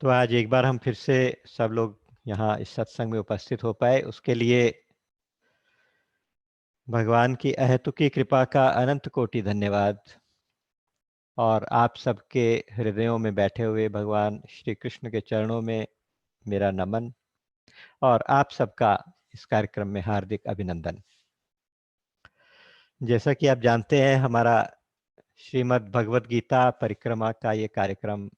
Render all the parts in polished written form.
तो आज एक बार हम फिर से सब लोग यहाँ इस सत्संग में उपस्थित हो पाए, उसके लिए भगवान की अहेतुकी कृपा का अनंत कोटि धन्यवाद। और आप सबके हृदयों में बैठे हुए भगवान श्री कृष्ण के चरणों में मेरा नमन और आप सबका इस कार्यक्रम में हार्दिक अभिनंदन। जैसा कि आप जानते हैं, हमारा श्रीमद् भगवत गीता परिक्रमा का ये कार्यक्रम,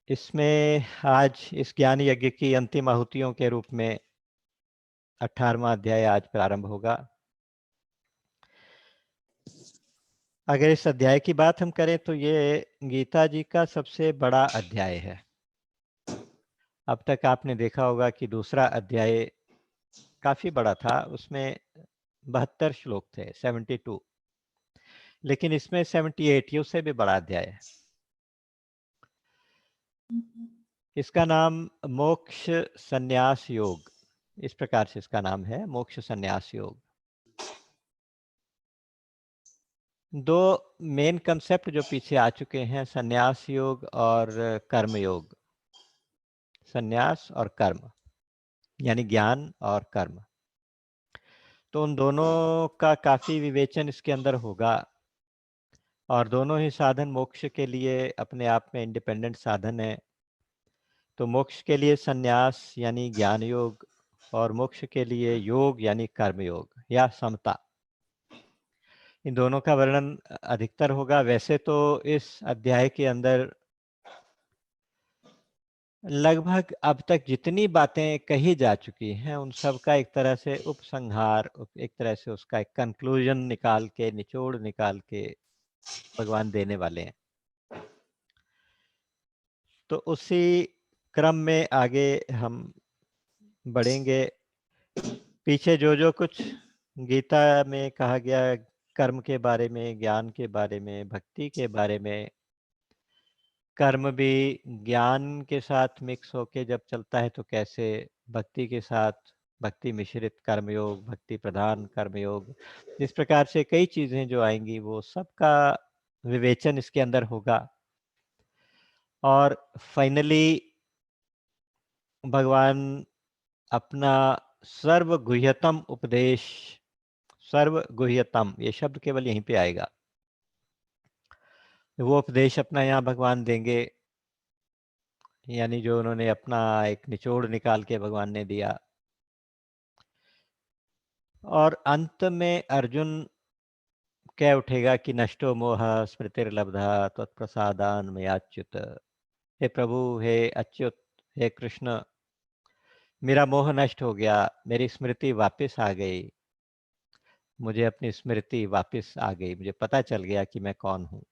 इसमें आज इस ज्ञान यज्ञ की अंतिम आहुतियों के रूप में 18वां अध्याय आज प्रारंभ होगा। अगर इस अध्याय की बात हम करें तो ये गीता जी का सबसे बड़ा अध्याय है। अब तक आपने देखा होगा कि दूसरा अध्याय काफी बड़ा था, उसमें 72 श्लोक थे, 72, लेकिन इसमें 78, ये उससे भी बड़ा अध्याय है। इसका नाम मोक्ष संन्यास योग, इस प्रकार से इसका नाम है, मोक्ष संन्यास योग। दो मेन कंसेप्ट जो पीछे आ चुके हैं, संन्यास योग और कर्म योग। संन्यास और कर्म यानी ज्ञान और कर्म, तो उन दोनों का काफी विवेचन इसके अंदर होगा। और दोनों ही साधन मोक्ष के लिए अपने आप में इंडिपेंडेंट साधन है। तो मोक्ष के लिए संन्यास यानी ज्ञान योग और मोक्ष के लिए योग यानी कर्म योग या समता, इन दोनों का वर्णन अधिकतर होगा। वैसे तो इस अध्याय के अंदर लगभग अब तक जितनी बातें कही जा चुकी हैं उन सब का एक तरह से उपसंहार, एक तरह से उसका एक कंक्लूजन निकाल के, निचोड़ निकाल के भगवान देने वाले हैं। तो उसी क्रम में आगे हम बढ़ेंगे। पीछे जो जो कुछ गीता में कहा गया कर्म के बारे में, ज्ञान के बारे में, भक्ति के बारे में, कर्म भी ज्ञान के साथ मिक्स होके जब चलता है तो कैसे भक्ति के साथ भक्ति मिश्रित कर्मयोग, भक्ति प्रधान कर्मयोग, इस प्रकार से कई चीजें जो आएंगी वो सबका विवेचन इसके अंदर होगा। और फाइनली भगवान अपना सर्वगुह्यतम उपदेश, सर्वगुह्यतम ये शब्द केवल यहीं पे आएगा, वो उपदेश अपना यहाँ भगवान देंगे, यानी जो उन्होंने अपना एक निचोड़ निकाल के भगवान ने दिया। और अंत में अर्जुन कह उठेगा कि नष्टो मोह स्मृतिर्लब्धा तत्प्रसादान मयाच्युत। हे प्रभु, हे अच्युत, हे कृष्ण, मेरा मोह नष्ट हो गया, मेरी स्मृति वापस आ गई, मुझे अपनी स्मृति वापस आ गई, मुझे पता चल गया कि मैं कौन हूँ।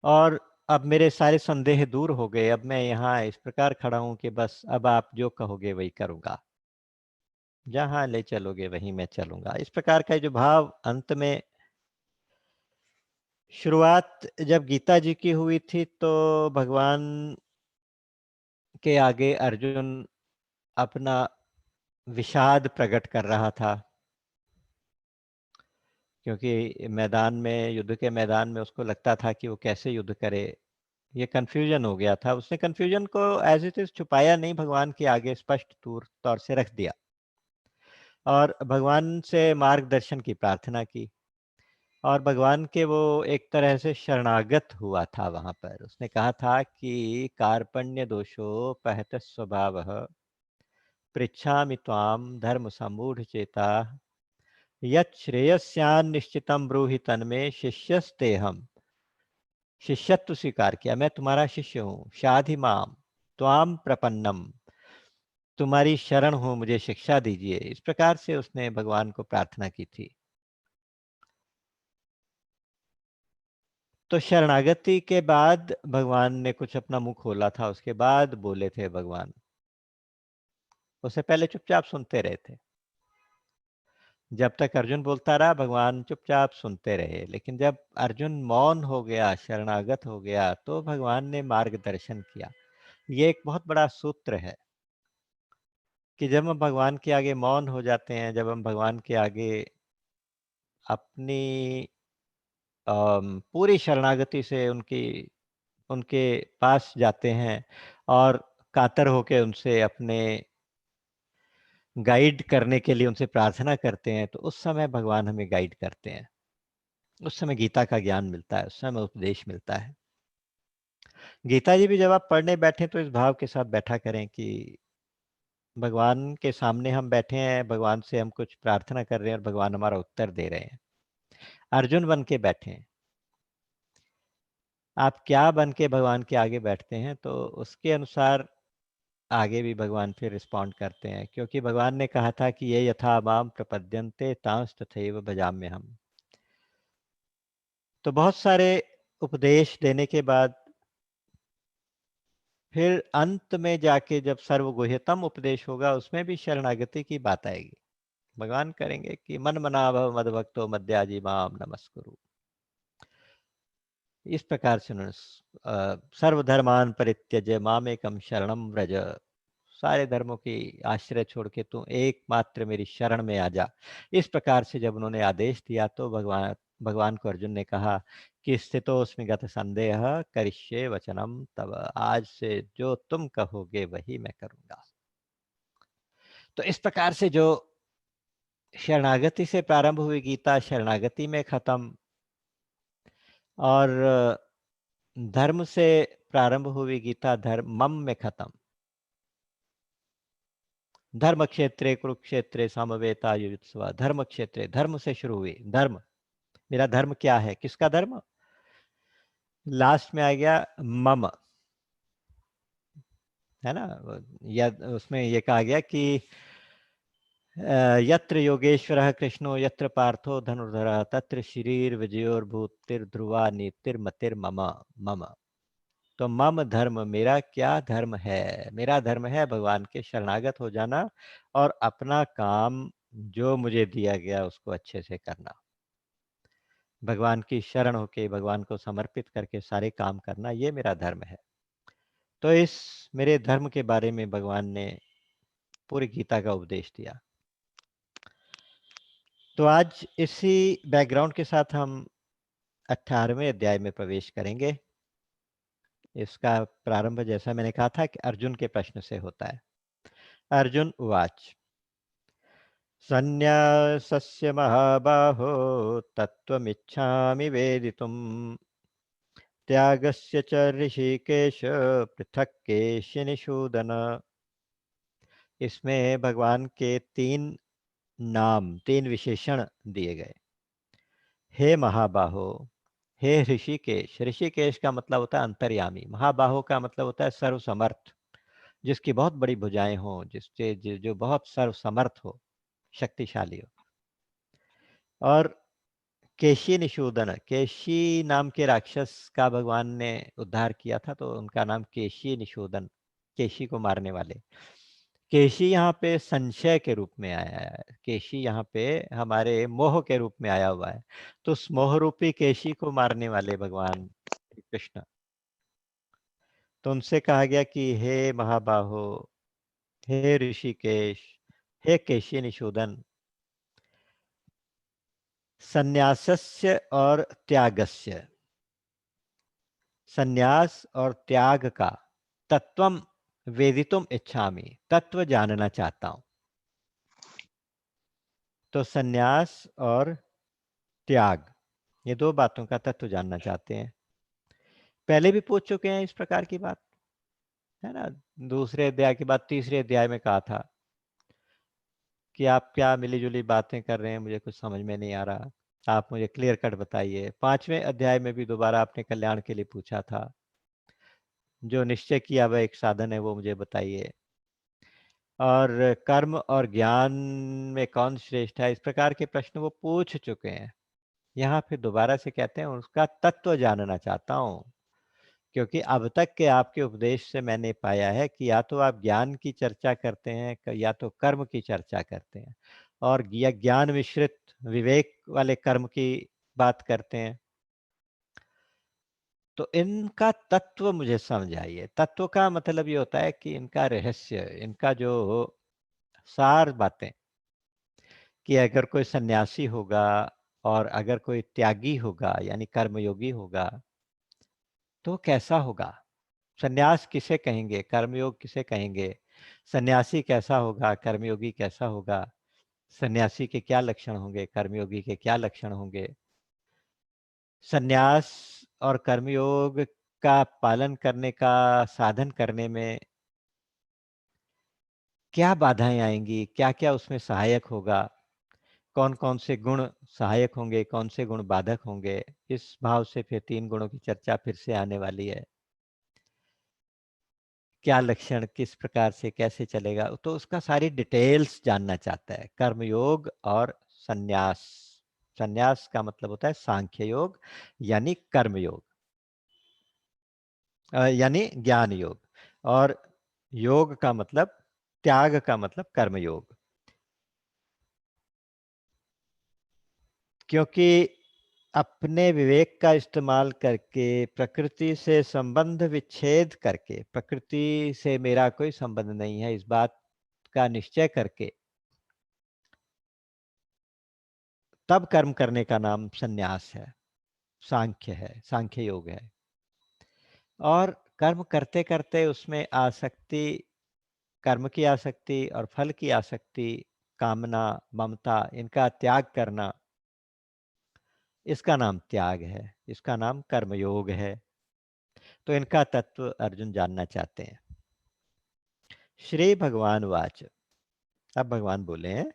और अब मेरे सारे संदेह दूर हो गए, अब मैं यहाँ इस प्रकार खड़ा हूँ कि बस अब आप जो कहोगे वही करूँगा, जहाँ ले चलोगे वहीं मैं चलूँगा। इस प्रकार का जो भाव अंत में, शुरुआत जब गीता जी की हुई थी तो भगवान के आगे अर्जुन अपना विषाद प्रकट कर रहा था, क्योंकि मैदान में, युद्ध के मैदान में उसको लगता था कि वो कैसे युद्ध करे, ये कन्फ्यूजन हो गया था। उसने कन्फ्यूजन को एज इट इज छुपाया नहीं, भगवान के आगे स्पष्ट तौर से रख दिया और भगवान से मार्गदर्शन की प्रार्थना की। और भगवान के वो एक तरह से शरणागत हुआ था वहां पर। उसने कहा था कि कार्पण्य दोषो पहत स्वभाव पृच्छामि त्वाम धर्म सम्मूढ़ चेता यत् श्रेयस्यान निश्चितम ब्रूहि तन्मे शिष्यस्ते हम। शिष्यत्व स्वीकार किया, मैं तुम्हारा शिष्य हूँ। शाधि माम त्वाम प्रपन्नम, तुम्हारी शरण हूँ, मुझे शिक्षा दीजिए। इस प्रकार से उसने भगवान को प्रार्थना की थी। तो शरणागति के बाद भगवान ने कुछ अपना मुंह खोला था, उसके बाद बोले थे भगवान। उससे पहले चुपचाप सुनते रहे थे। जब तक अर्जुन बोलता रहा भगवान चुपचाप सुनते रहे, लेकिन जब अर्जुन मौन हो गया, शरणागत हो गया, तो भगवान ने मार्गदर्शन किया। ये एक बहुत बड़ा सूत्र है कि जब हम भगवान के आगे मौन हो जाते हैं, जब हम भगवान के आगे अपनी पूरी शरणागति से उनके पास जाते हैं और कातर होके उनसे अपने गाइड करने के लिए उनसे प्रार्थना करते हैं, तो उस समय भगवान हमें गाइड करते हैं। उस समय गीता का ज्ञान मिलता है, उस समय उपदेश मिलता है। गीता जी भी जब आप पढ़ने बैठे तो इस भाव के साथ बैठा करें कि भगवान के सामने हम बैठे हैं, भगवान से हम कुछ प्रार्थना कर रहे हैं और भगवान हमारा उत्तर दे रहे हैं। अर्जुन बन के बैठे हैं। आप क्या बन के भगवान के आगे बैठते हैं, तो उसके अनुसार आगे भी भगवान फिर रिस्पॉन्ड करते हैं, क्योंकि भगवान ने कहा था कि ये यथा माम प्रपद्यन्ते तांस तथैव भजाम्य हम। तो बहुत सारे उपदेश देने के बाद फिर अंत में जाके जब सर्वगुह्यतम उपदेश होगा, उसमें भी शरणागति की बात आएगी। भगवान करेंगे कि मन मना भव मद्भक्तो मद्याजी माम नमस्कुरु। इस प्रकार से उन्होंने सर्वधर्मान परित्यज्य मामेकम शरणम व्रज, सारे धर्मों की आश्रय छोड़ के तू एकमात्र मेरी शरण में आ जा। इस प्रकार से जब उन्होंने आदेश दिया तो भगवान भगवान को अर्जुन ने कहा कि स्थितोस्मि गत संदेह करिष्ये वचनम तब, आज से जो तुम कहोगे वही मैं करूंगा। तो इस प्रकार से जो शरणागति से प्रारंभ हुई गीता शरणागति में खत्म, और धर्म से प्रारंभ हुई गीता धर्म मम में खत्म। धर्म क्षेत्रे कुरुक्षेत्रे समवेतायुत्सव, धर्म क्षेत्रे, धर्म से शुरू हुई। धर्म, मेरा धर्म क्या है, किसका धर्म, लास्ट में आ गया मम, है ना। या उसमें ये कहा गया कि यत्र योगेश्वरः कृष्णो यत्र पार्थो धनुर्धरः तत्र शरीर विजयोर्भूतिर्ध्रुवा नीतिर्मतिर्मम। मम, तो मम धर्म, मेरा क्या धर्म है, मेरा धर्म है भगवान के शरणागत हो जाना और अपना काम जो मुझे दिया गया उसको अच्छे से करना। भगवान की शरण होके भगवान को समर्पित करके सारे काम करना, ये मेरा धर्म है। तो इस मेरे धर्म के बारे में भगवान ने पूरी गीता का उपदेश दिया। तो आज इसी बैकग्राउंड के साथ हम 18वें अध्याय में प्रवेश करेंगे। इसका प्रारंभ जैसा मैंने कहा था कि अर्जुन के प्रश्न से होता है। अर्जुन उवाच सन्न्यासस्य महाबाहो तत्त्वमिच्छामि वेदितुम् त्यागस्य च ऋषिकेश पृथक् केशिनिषूदन। इसमें भगवान के 3 नाम, 3 विशेषण दिए गए। हे महाबाहो, हे ऋषिकेश। ऋषिकेश का मतलब होता है अंतर्यामी। महाबाहो का मतलब होता है सर्वसमर्थ, जिसकी बहुत बड़ी भुजाएं हो, जिससे जो बहुत सर्वसमर्थ हो, शक्तिशाली हो। और केशी निषूदन, केशी नाम के राक्षस का भगवान ने उद्धार किया था, तो उनका नाम केशी निषूदन, केशी को मारने वाले। केशी यहाँ पे संशय के रूप में आया है, केशी यहाँ पे हमारे मोह के रूप में आया हुआ है। तो उस मोह रूपी केशी को मारने वाले भगवान कृष्ण। तो उनसे कहा गया कि हे महाबाहो, हे ऋषिकेश, हे केशी निषूदन, संन्यासस्य और त्यागस्य, संन्यास और त्याग का तत्वम वेदितुम इच्छामि, तत्व जानना चाहता हूं। तो संन्यास और त्याग, ये 2 बातों का तत्व जानना चाहते हैं। पहले भी पूछ चुके हैं इस प्रकार की बात, है ना। दूसरे अध्याय के बाद तीसरे अध्याय में कहा था कि आप क्या मिली-जुली बातें कर रहे हैं, मुझे कुछ समझ में नहीं आ रहा, आप मुझे क्लियर कट बताइए। 5वें अध्याय में भी दोबारा आपने कल्याण के लिए पूछा था, जो निश्चय किया हुआ एक साधन है वो मुझे बताइए, और कर्म और ज्ञान में कौन श्रेष्ठ है, इस प्रकार के प्रश्न वो पूछ चुके हैं। यहाँ फिर दोबारा से कहते हैं उसका तत्व जानना चाहता हूँ, क्योंकि अब तक के आपके उपदेश से मैंने पाया है कि या तो आप ज्ञान की चर्चा करते हैं या तो कर्म की चर्चा करते हैं, और या ज्ञान मिश्रित विवेक वाले कर्म की बात करते हैं। तो इनका तत्व मुझे समझ आइए। तत्व का मतलब ये होता है कि इनका रहस्य, इनका जो सार बातें, कि अगर कोई सन्यासी होगा और अगर कोई त्यागी होगा यानी कर्मयोगी होगा तो कैसा होगा? सन्यास किसे कहेंगे? कर्मयोग किसे कहेंगे? सन्यासी कैसा होगा? कर्मयोगी कैसा होगा? सन्यासी के क्या लक्षण होंगे? कर्मयोगी के क्या लक्षण होंगे? सन्यास और कर्मयोग का पालन करने का साधन करने में क्या बाधाएं आएंगी? क्या-क्या उसमें सहायक होगा? कौन-कौन से गुण सहायक होंगे? कौन से गुण बाधक होंगे? इस भाव से फिर 3 गुणों की चर्चा फिर से आने वाली है। क्या लक्षण किस प्रकार से कैसे चलेगा? तो उसका सारी डिटेल्स जानना चाहता है। कर्मयोग और सन्यास। सन्यास का मतलब होता है सांख्य योग यानी कर्मयोग यानी ज्ञान योग और योग का मतलब त्याग का मतलब कर्मयोग। क्योंकि अपने विवेक का इस्तेमाल करके प्रकृति से संबंध विच्छेद करके प्रकृति से मेरा कोई संबंध नहीं है इस बात का निश्चय करके तब कर्म करने का नाम सन्यास है, सांख्य है, सांख्य योग है। और कर्म करते करते उसमें आसक्ति, कर्म की आसक्ति और फल की आसक्ति, कामना, ममता, इनका त्याग करना, इसका नाम त्याग है, इसका नाम कर्मयोग है। तो इनका तत्व अर्जुन जानना चाहते हैं। श्री भगवान वाच। अब भगवान बोले हैं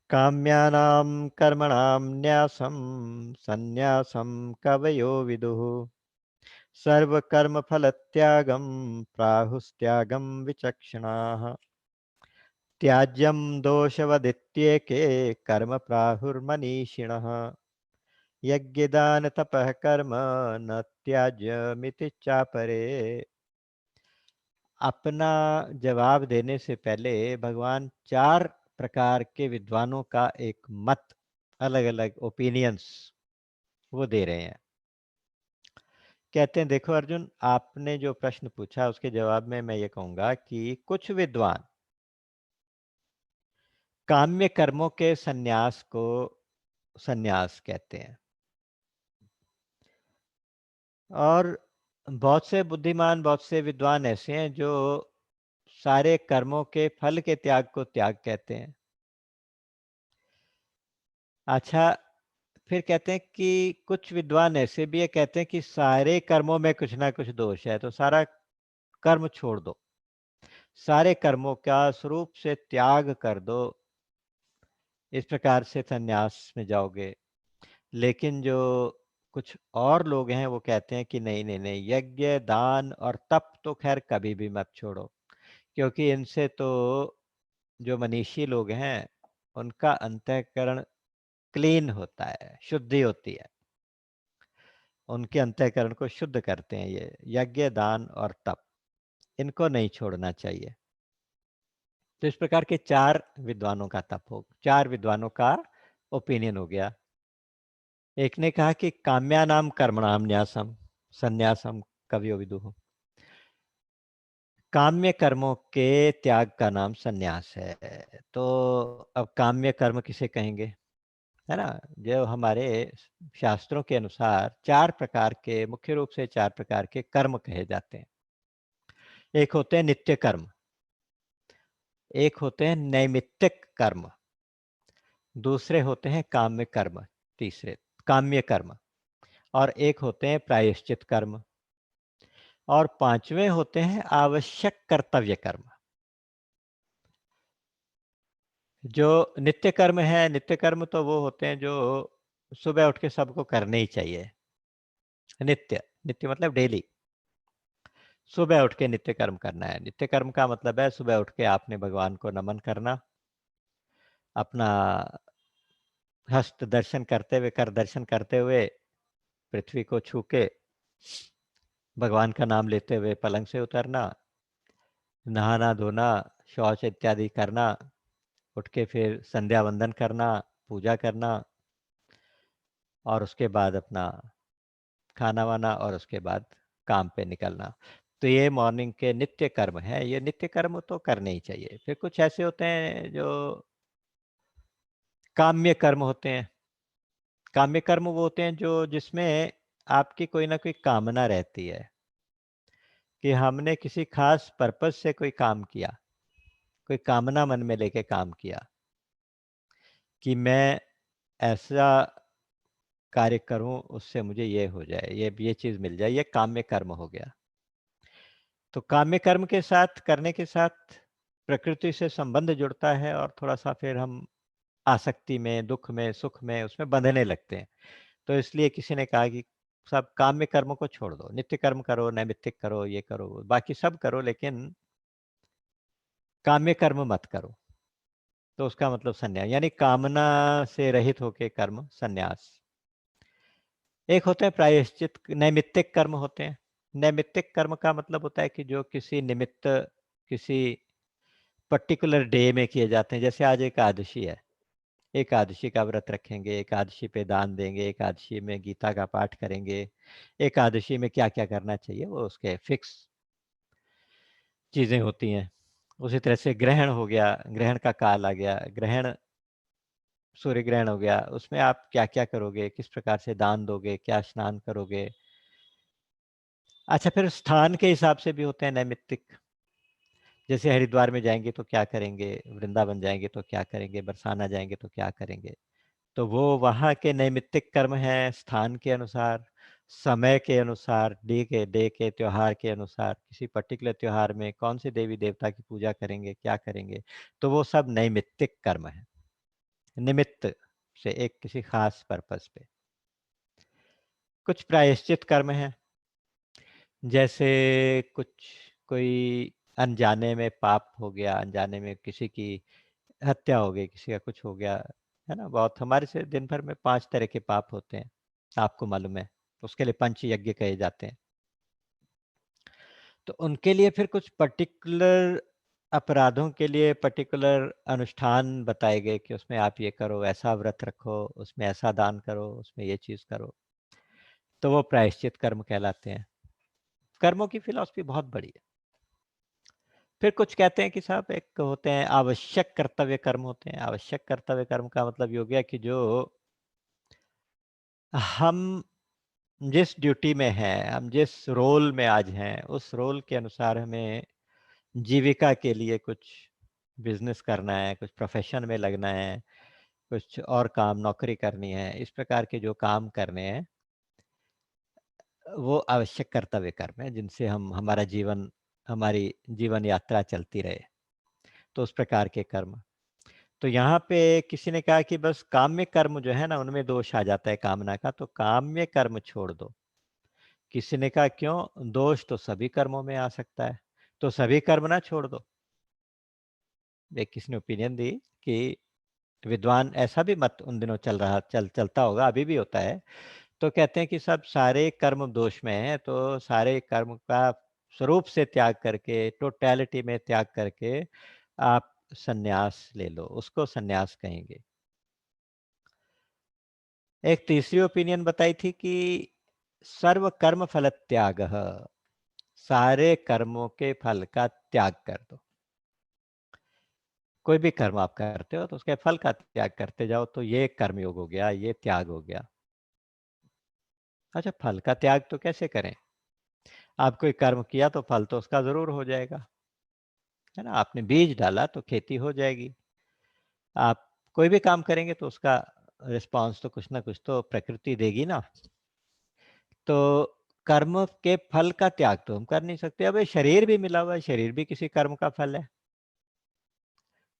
काम्यानां कर्मणां न्यासं सन्यासं कवयो विदुः सर्वकर्मफलत्यागं प्राहुस्त्यागं विचक्षणाः त्याज्यं दोषवदित्येके कर्म प्राहुर्मनीषिणः यज्ञदानतपः कर्म न त्याज्यमिति चापरे। अपना जवाब देने से पहले भगवान 4 प्रकार के विद्वानों का एक मत, अलग-अलग ओपिनियंस वो दे रहे हैं। कहते हैं देखो अर्जुन, आपने जो प्रश्न पूछा उसके जवाब में मैं ये कहूँगा कि कुछ विद्वान काम्य कर्मों के सन्यास को सन्यास कहते हैं और बहुत से बुद्धिमान, बहुत से विद्वान ऐसे हैं जो सारे कर्मों के फल के त्याग को त्याग कहते हैं। अच्छा, फिर कहते हैं कि कुछ विद्वान ऐसे भी है कहते हैं कि सारे कर्मों में कुछ ना कुछ दोष है, तो सारा कर्म छोड़ दो, सारे कर्मों का स्वरूप से त्याग कर दो, इस प्रकार से सन्यास में जाओगे। लेकिन जो कुछ और लोग हैं वो कहते हैं कि नहीं नहीं नहीं, यज्ञ, दान और तप तो खैर कभी भी मत छोड़ो, क्योंकि इनसे तो जो मनीषी लोग हैं उनका अंतःकरण क्लीन होता है, शुद्धि होती है, उनके अंतःकरण को शुद्ध करते हैं ये यज्ञ, दान और तप, इनको नहीं छोड़ना चाहिए। तो इस प्रकार के 4 विद्वानों का तप हो, 4 विद्वानों का ओपिनियन हो गया। एक ने कहा कि काम्यानाम कर्मणाम न्यासम सन्यासम कवयो विदुः। काम्य कर्मों के त्याग का नाम सन्यास है। तो अब काम्य कर्म किसे कहेंगे, है ना? जो हमारे शास्त्रों के अनुसार 4 प्रकार के, मुख्य रूप से 4 प्रकार के कर्म कहे जाते हैं। एक होते हैं नित्य कर्म, एक होते हैं नैमित्तिक कर्म, दूसरे होते हैं काम्य कर्म, तीसरे काम्य कर्म, और एक होते हैं प्रायश्चित कर्म, और पांचवें होते हैं आवश्यक कर्तव्य कर्म। जो नित्य कर्म है, नित्य कर्म तो वो होते हैं जो सुबह उठ के सबको करने ही चाहिए। नित्य, नित्य मतलब डेली, सुबह उठ के नित्य कर्म करना है। नित्य कर्म का मतलब है सुबह उठ के आपने भगवान को नमन करना, अपना हस्त दर्शन करते हुए, कर दर्शन करते हुए पृथ्वी को छू के भगवान का नाम लेते हुए पलंग से उतरना, नहाना धोना, शौच इत्यादि करना, उठ के फिर संध्या वंदन करना, पूजा करना, और उसके बाद अपना खाना वाना, और उसके बाद काम पे निकलना। तो ये मॉर्निंग के नित्य कर्म है, ये नित्य कर्म तो करने ही चाहिए। फिर कुछ ऐसे होते हैं जो काम्य कर्म होते हैं, काम्य कर्म वो होते हैं जो जिसमें आपकी कोई ना कोई कामना रहती है कि हमने किसी खास पर्पज से कोई काम किया, कोई कामना मन में लेके काम किया कि मैं ऐसा कार्य करूं उससे मुझे ये हो जाए, ये चीज मिल जाए, ये काम्य कर्म हो गया। तो काम्य कर्म के साथ करने के साथ प्रकृति से संबंध जुड़ता है और थोड़ा सा फिर हम आसक्ति में, दुख में, सुख में उसमें बंधने लगते हैं। तो इसलिए किसी ने कहा कि सब काम्य कर्मों को छोड़ दो, नित्य कर्म करो, नैमित्तिक करो, ये करो, बाकी सब करो, लेकिन काम्य कर्म मत करो। तो उसका मतलब संन्यास, यानी कामना से रहित होके कर्म, संन्यास। एक होते हैं प्रायश्चित, नैमित्तिक कर्म होते हैं। नैमित्तिक कर्म का मतलब होता है कि जो किसी निमित्त, किसी पर्टिकुलर डे में किए जाते हैं। जैसे आज एकादशी है, एकादशी का व्रत रखेंगे, एकादशी पे दान देंगे, एकादशी में गीता का पाठ करेंगे, एकादशी में क्या क्या करना चाहिए वो उसके फिक्स चीजें होती हैं। उसी तरह से ग्रहण हो गया, ग्रहण का काल आ गया, ग्रहण, सूर्य ग्रहण हो गया, उसमें आप क्या क्या करोगे, किस प्रकार से दान दोगे, क्या स्नान करोगे। अच्छा, फिर स्थान के हिसाब से भी होते हैं नैमित्तिक। जैसे हरिद्वार में जाएंगे तो क्या करेंगे, वृंदावन जाएंगे तो क्या करेंगे, बरसाना जाएंगे तो क्या करेंगे। तो वो वहाँ के नैमित्तिक कर्म हैं, स्थान के अनुसार, समय के अनुसार, डे के त्योहार के अनुसार, किसी पर्टिकुलर त्योहार में कौन से देवी देवता की पूजा करेंगे, क्या करेंगे। तो वो सब नैमित्तिक कर्म है, निमित्त से एक किसी खास पर्पस पे। कुछ प्रायश्चित कर्म हैं, जैसे कुछ, कोई अनजाने में पाप हो गया, अनजाने में किसी की हत्या हो गई, किसी का कुछ हो गया, है ना। बहुत हमारे से दिन भर में 5 तरह के पाप होते हैं, आपको मालूम है। उसके लिए पंच यज्ञ कहे जाते हैं। तो उनके लिए फिर कुछ पर्टिकुलर अपराधों के लिए पर्टिकुलर अनुष्ठान बताए गए कि उसमें आप ये करो, ऐसा व्रत रखो, उसमें ऐसा दान करो, उसमें ये चीज करो। तो वो प्रायश्चित कर्म कहलाते हैं। कर्मों की फिलॉसफी बहुत बड़ी है। फिर कुछ कहते हैं कि साहब एक होते हैं आवश्यक कर्तव्य कर्म होते हैं। आवश्यक कर्तव्य कर्म का मतलब ये हो गया कि जो हम जिस ड्यूटी में हैं, हम जिस रोल में आज हैं, उस रोल के अनुसार हमें जीविका के लिए कुछ बिजनेस करना है, कुछ प्रोफेशन में लगना है, कुछ और काम, नौकरी करनी है, इस प्रकार के जो काम करने हैं, वो आवश्यक कर्तव्य कर्म है, जिनसे हम हमारा जीवन, हमारी जीवन यात्रा चलती रहे। तो उस प्रकार के कर्म। तो यहाँ पे किसी ने कहा कि बस काम्य कर्म जो है ना, उनमें दोष आ जाता है कामना का, तो काम्य कर्म छोड़ दो। किसी ने कहा क्यों, दोष तो सभी कर्मों में आ सकता है, तो सभी कर्म ना छोड़ दो। एक किसी ने ओपिनियन दी कि विद्वान, ऐसा भी मत उन दिनों चलता होगा, अभी भी होता है। तो कहते हैं कि सब सारे कर्म दोष में हैं, तो सारे कर्म का स्वरूप से त्याग करके, टोटैलिटी में त्याग करके आप संन्यास ले लो, उसको संन्यास कहेंगे। एक तीसरी ओपिनियन बताई थी कि सर्व कर्म फल त्याग, सारे कर्मों के फल का त्याग कर दो। कोई भी कर्म आप करते हो तो उसके फल का त्याग करते जाओ, तो ये कर्मयोग हो गया, ये त्याग हो गया। अच्छा, फल का त्याग तो कैसे करें। आप कोई कर्म किया तो फल तो उसका जरूर हो जाएगा, है ना। आपने बीज डाला तो खेती हो जाएगी। आप कोई भी काम करेंगे तो उसका रिस्पॉन्स तो कुछ ना कुछ तो प्रकृति देगी ना। तो कर्म के फल का त्याग तो हम कर नहीं सकते। अब ये शरीर भी मिला हुआ है, शरीर भी किसी कर्म का फल है।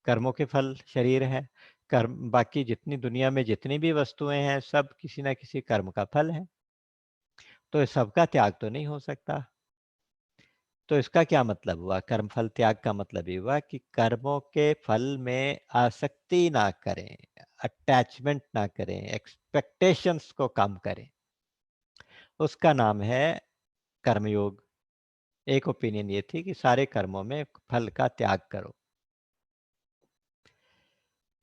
कर्मों के फल शरीर है। कर्म, बाकी जितनी दुनिया में जितनी भी वस्तुएं हैं, सब किसी ना किसी कर्म का फल है। तो इस सबका त्याग तो नहीं हो सकता। तो इसका क्या मतलब हुआ, कर्म फल त्याग का मतलब ये हुआ कि कर्मों के फल में आसक्ति ना करें, अटैचमेंट ना करें, एक्सपेक्टेशंस को कम करें। उसका नाम है कर्मयोग। एक ओपिनियन ये थी कि सारे कर्मों में फल का त्याग करो।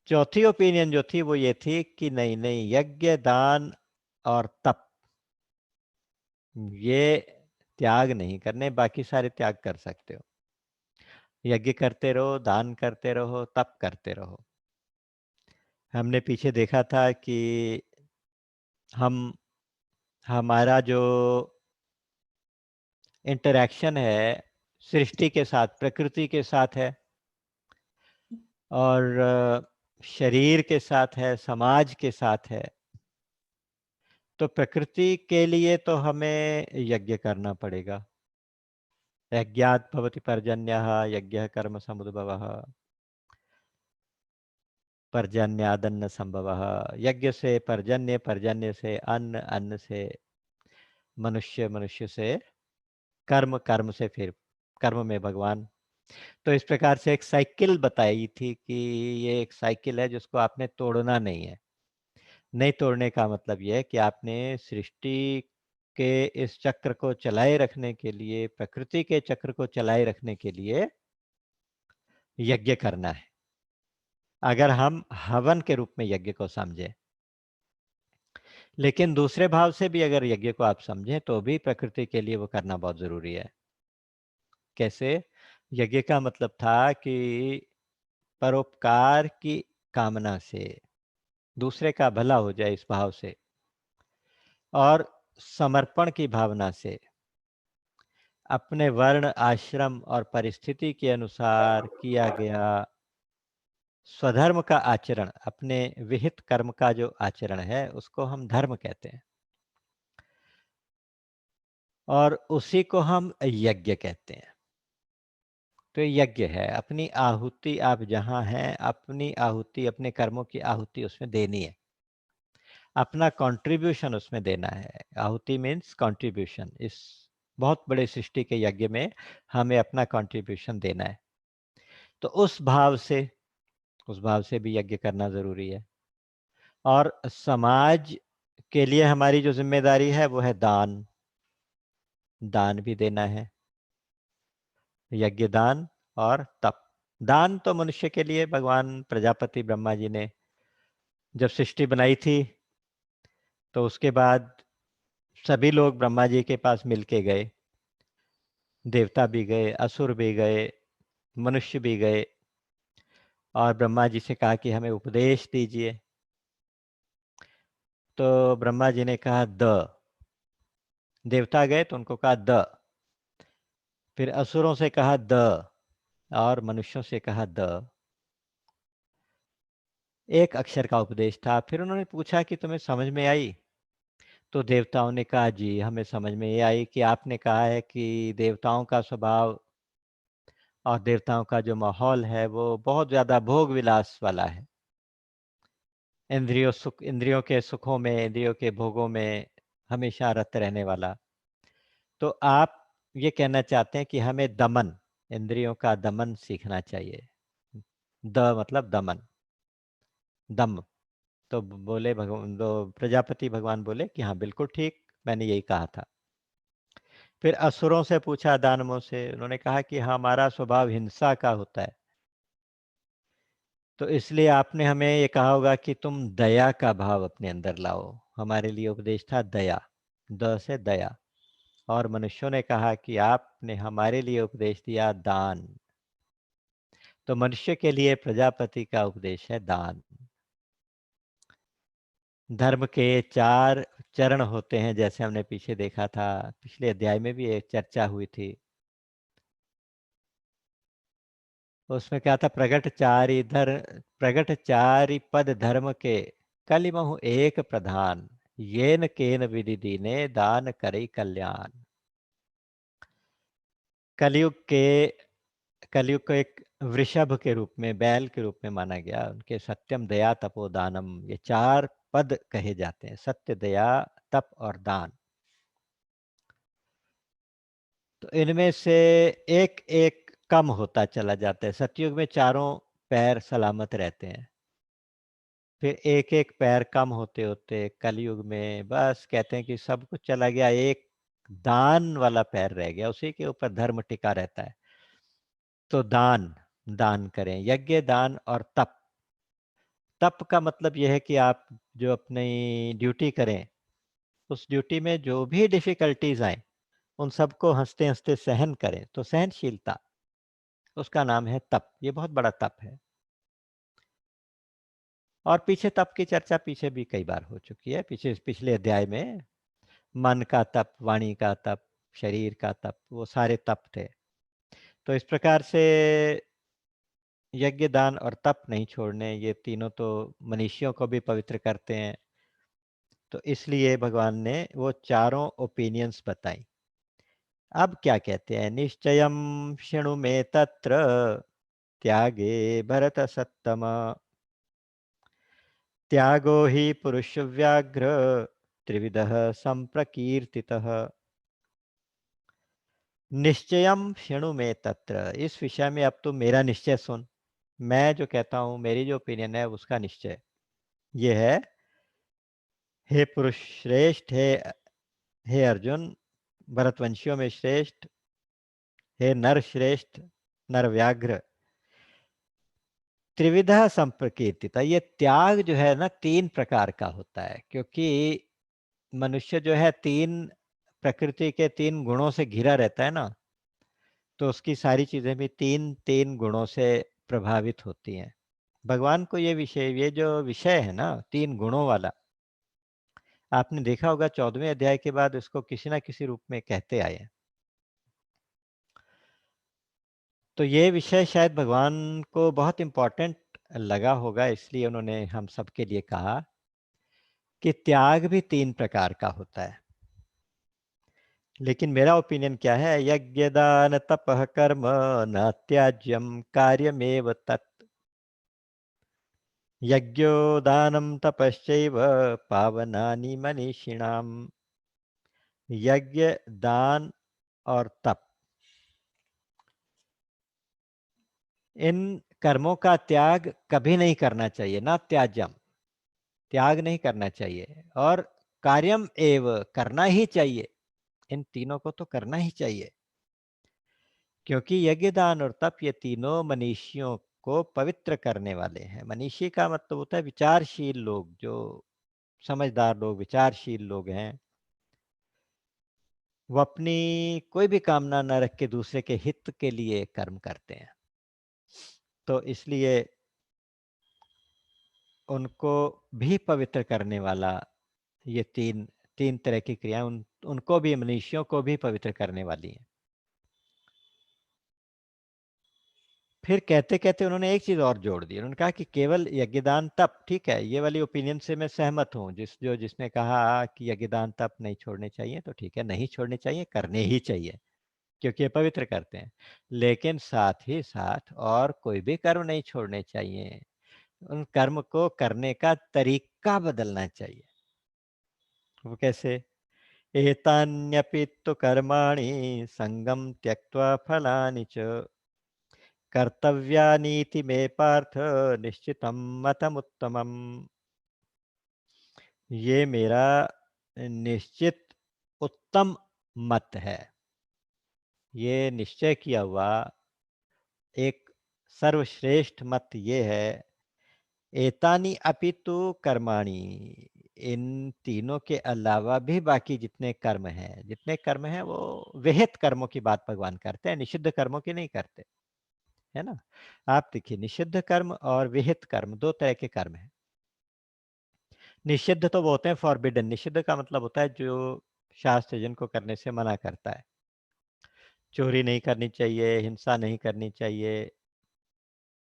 चौथी ओपिनियन जो थी वो ये थी कि नहीं नहीं, यज्ञ, दान और तप, ये त्याग नहीं करने, बाकी सारे त्याग कर सकते हो। यज्ञ करते रहो, दान करते रहो, तप करते रहो। हमने पीछे देखा था कि हम हमारा जो इंटरैक्शन है सृष्टि के साथ, प्रकृति के साथ है और शरीर के साथ है, समाज के साथ है। तो प्रकृति के लिए तो हमें यज्ञ करना पड़ेगा। यज्ञात् भवति पर्जन्यः, यज्ञः कर्म समुद्भवः, पर्जन्यादन्न संभवः। यज्ञ से पर्जन्य, पर्जन्य से अन्न, अन्न से मनुष्य, मनुष्य से कर्म, कर्म से फिर कर्म में भगवान। तो इस प्रकार से एक साइकिल बताई थी कि ये एक साइकिल है जिसको आपने तोड़ना नहीं है। नहीं तोड़ने का मतलब ये है कि आपने सृष्टि के इस चक्र को चलाए रखने के लिए, प्रकृति के चक्र को चलाए रखने के लिए यज्ञ करना है। अगर हम हवन के रूप में यज्ञ को समझें, लेकिन दूसरे भाव से भी अगर यज्ञ को आप समझें तो भी प्रकृति के लिए वो करना बहुत जरूरी है। कैसे? यज्ञ का मतलब था कि परोपकार की कामना से, दूसरे का भला हो जाए इस भाव से, और समर्पण की भावना से अपने वर्ण, आश्रम और परिस्थिति के अनुसार किया गया स्वधर्म का आचरण, अपने विहित कर्म का जो आचरण है उसको हम धर्म कहते हैं और उसी को हम यज्ञ कहते हैं। तो यज्ञ है, अपनी आहुति आप जहां हैं, अपनी आहुति, अपने कर्मों की आहुति उसमें देनी है, अपना कंट्रीब्यूशन उसमें देना है। आहुति मीन्स कंट्रीब्यूशन। इस बहुत बड़े सृष्टि के यज्ञ में हमें अपना कंट्रीब्यूशन देना है। तो उस भाव से भी यज्ञ करना जरूरी है। और समाज के लिए हमारी जो जिम्मेदारी है वो है दान, दान भी देना है, यज्ञ दान और तप। दान तो मनुष्य के लिए भगवान प्रजापति ब्रह्मा जी ने जब सृष्टि बनाई थी तो उसके बाद सभी लोग ब्रह्मा जी के पास मिलके गए, देवता भी गए, असुर भी गए, मनुष्य भी गए और ब्रह्मा जी से कहा कि हमें उपदेश दीजिए। तो ब्रह्मा जी ने कहा द। देवता गए तो उनको कहा द, फिर असुरों से कहा द और मनुष्यों से कहा द। एक अक्षर का उपदेश था। फिर उन्होंने पूछा कि तुम्हें समझ में आई? तो देवताओं ने कहा जी हमें समझ में ये आई कि आपने कहा है कि देवताओं का स्वभाव और देवताओं का जो माहौल है वो बहुत ज्यादा भोग विलास वाला है, इंद्रियों के सुखों में, इंद्रियों के भोगों में हमेशा रत रहने वाला। तो आप ये कहना चाहते हैं कि हमें दमन, इंद्रियों का दमन सीखना चाहिए। द मतलब दमन, दम। तो बोले भगवान, तो प्रजापति भगवान बोले कि हाँ बिल्कुल ठीक, मैंने यही कहा था। फिर असुरों से पूछा, दानवों से, उन्होंने कहा कि हाँ, हमारा स्वभाव हिंसा का होता है, तो इसलिए आपने हमें ये कहा होगा कि तुम दया का भाव अपने अंदर लाओ। हमारे लिए उपदेश था दया, द से दया। और मनुष्यों ने कहा कि आपने हमारे लिए उपदेश दिया दान। तो मनुष्य के लिए प्रजापति का उपदेश है दान। धर्म के 4 चरण होते हैं, जैसे हमने पीछे देखा था, पिछले अध्याय में भी एक चर्चा हुई थी। उसमें क्या था? प्रगट चारि पद धर्म के, कलिमहु एक प्रधान, येन केन विधि दीने दान करै कल्याण। कलयुग के कलयुग को एक वृषभ के रूप में, बैल के रूप में माना गया। उनके सत्यम, दया, तपो, दानम, ये 4 पद कहे जाते हैं, सत्य, दया, तप और दान। तो इनमें से एक एक कम होता चला जाता है। सतयुग में चारों पैर सलामत रहते हैं, फिर एक एक पैर कम होते होते कलयुग में बस कहते हैं कि सब कुछ चला गया, एक दान वाला पैर रह गया, उसी के ऊपर धर्म टिका रहता है। तो दान, दान करें, यज्ञ, दान और तप। तप का मतलब यह है कि आप जो अपनी ड्यूटी करें, उस ड्यूटी में जो भी डिफिकल्टीज आए उन सबको हंसते हंसते सहन करें, तो सहनशीलता, उसका नाम है तप। ये बहुत बड़ा तप है। और पीछे तप की चर्चा पीछे भी कई बार हो चुकी है, पिछले अध्याय में मन का तप, वाणी का तप, शरीर का तप, वो सारे तप थे। तो इस प्रकार से यज्ञ, दान और तप नहीं छोड़ने, ये तीनों तो मनुष्यों को भी पवित्र करते हैं। तो इसलिए भगवान ने वो चारों ओपिनियंस बताई। अब क्या कहते हैं, निश्चयम शृणु मे तत्र त्यागे भरत सत्तम, त्यागो हि पुरुष व्याघ्र त्रिविधः संप्रकीर्तितः। निश्चयम शृणु मे तत्र, इस विषय में अब तो मेरा निश्चय सुन। मैं जो कहता हूं, मेरी जो ओपिनियन है उसका निश्चय ये है, हे पुरुष श्रेष्ठ, हे अर्जुन, भरतवंशियों में श्रेष्ठ, हे नर श्रेष्ठ, नर व्याघ्र, त्रिविधा संप्रकीर्तिता, ये त्याग जो है ना तीन प्रकार का होता है, क्योंकि मनुष्य जो है तीन प्रकृति के तीन गुणों से घिरा रहता है ना, तो उसकी सारी चीजें भी तीन तीन गुणों से प्रभावित होती हैं। भगवान को ये जो विषय है ना तीन गुणों वाला, आपने देखा होगा 14वें अध्याय के बाद इसको किसी ना किसी रूप में कहते आए हैं। तो ये विषय शायद भगवान को बहुत इम्पोर्टेंट लगा होगा, इसलिए उन्होंने हम सबके लिए कहा कि त्याग भी तीन प्रकार का होता है। लेकिन मेरा ओपिनियन क्या है, यज्ञ दान तपः कर्म न त्याज्यम कार्यमेव तत्, यज्ञो दानम तपश्चैव पावनानि मनीषिणाम। यज्ञ, दान और तप, इन कर्मों का त्याग कभी नहीं करना चाहिए, ना त्याज्यम, त्याग नहीं करना चाहिए, और कार्यम एव, करना ही चाहिए। इन तीनों को तो करना ही चाहिए, क्योंकि यज्ञ, दान और तप ये तीनों मनीषियों को पवित्र करने वाले हैं। मनीषी का मतलब होता है विचारशील लोग, जो समझदार लोग, विचारशील लोग हैं। वो अपनी कोई भी कामना न रख के दूसरे के हित के लिए कर्म करते हैं। तो इसलिए उनको भी पवित्र करने वाला ये तीन तीन तरह की क्रियाएं उनको भी, मनुष्यों को भी पवित्र करने वाली हैं। फिर कहते कहते उन्होंने एक चीज और जोड़ दी, उन्होंने कहा कि केवल यज्ञदान तप ठीक है, ये वाली ओपिनियन से मैं सहमत हूँ, जिसने कहा कि यज्ञदान तप नहीं छोड़ने चाहिए, तो ठीक है, नहीं छोड़ने चाहिए, करने ही चाहिए, क्योंकि ये पवित्र करते हैं। लेकिन साथ ही साथ और कोई भी कर्म नहीं छोड़ने चाहिए, उन कर्म को करने का तरीका बदलना चाहिए। वो कैसे, एतान्यपि तु कर्माणि संगम त्यक्त्वा फलानि च कर्तव्यानीति मे पार्थ निश्चितं मतमुत्तमम्। ये मेरा निश्चित उत्तम मत है, ये निश्चय किया हुआ एक सर्वश्रेष्ठ मत ये है, एतानि अपि तु कर्माणि, इन तीनों के अलावा भी बाकी जितने कर्म हैं वो विहित कर्मों की बात भगवान करते हैं, निषिद्ध कर्मों की नहीं करते, है ना। आप देखिए, निषिद्ध कर्म और विहित कर्म दो तरह के कर्म हैं। निषिद्ध तो वो होते हैं फॉरबिडन, निषिद्ध का मतलब होता है जो शास्त्र जिनको करने से मना करता है। चोरी नहीं करनी चाहिए, हिंसा नहीं करनी चाहिए,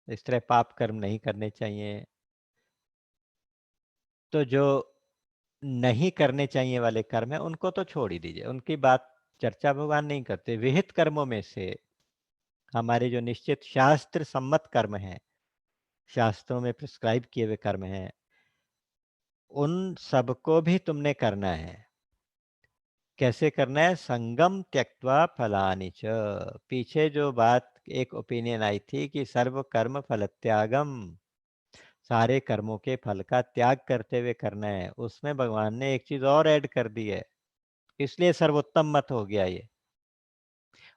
इस तरह पाप कर्म नहीं करने चाहिए। तो जो नहीं करने चाहिए वाले कर्म है उनको तो छोड़ ही दीजिए, उनकी बात चर्चा भगवान नहीं करते। विहित कर्मों में से हमारे जो निश्चित शास्त्र सम्मत कर्म हैं, शास्त्रों में प्रिस्क्राइब किए हुए कर्म हैं, उन सबको भी तुमने करना है। कैसे करना है, संगम त्यक्त्वा फलानि च, पीछे जो बात एक ओपिनियन आई थी कि सर्व कर्म फल त्यागम, सारे कर्मों के फल का त्याग करते हुए करना है, उसमें भगवान ने एक चीज और ऐड कर दी है, इसलिए सर्वोत्तम मत हो गया ये।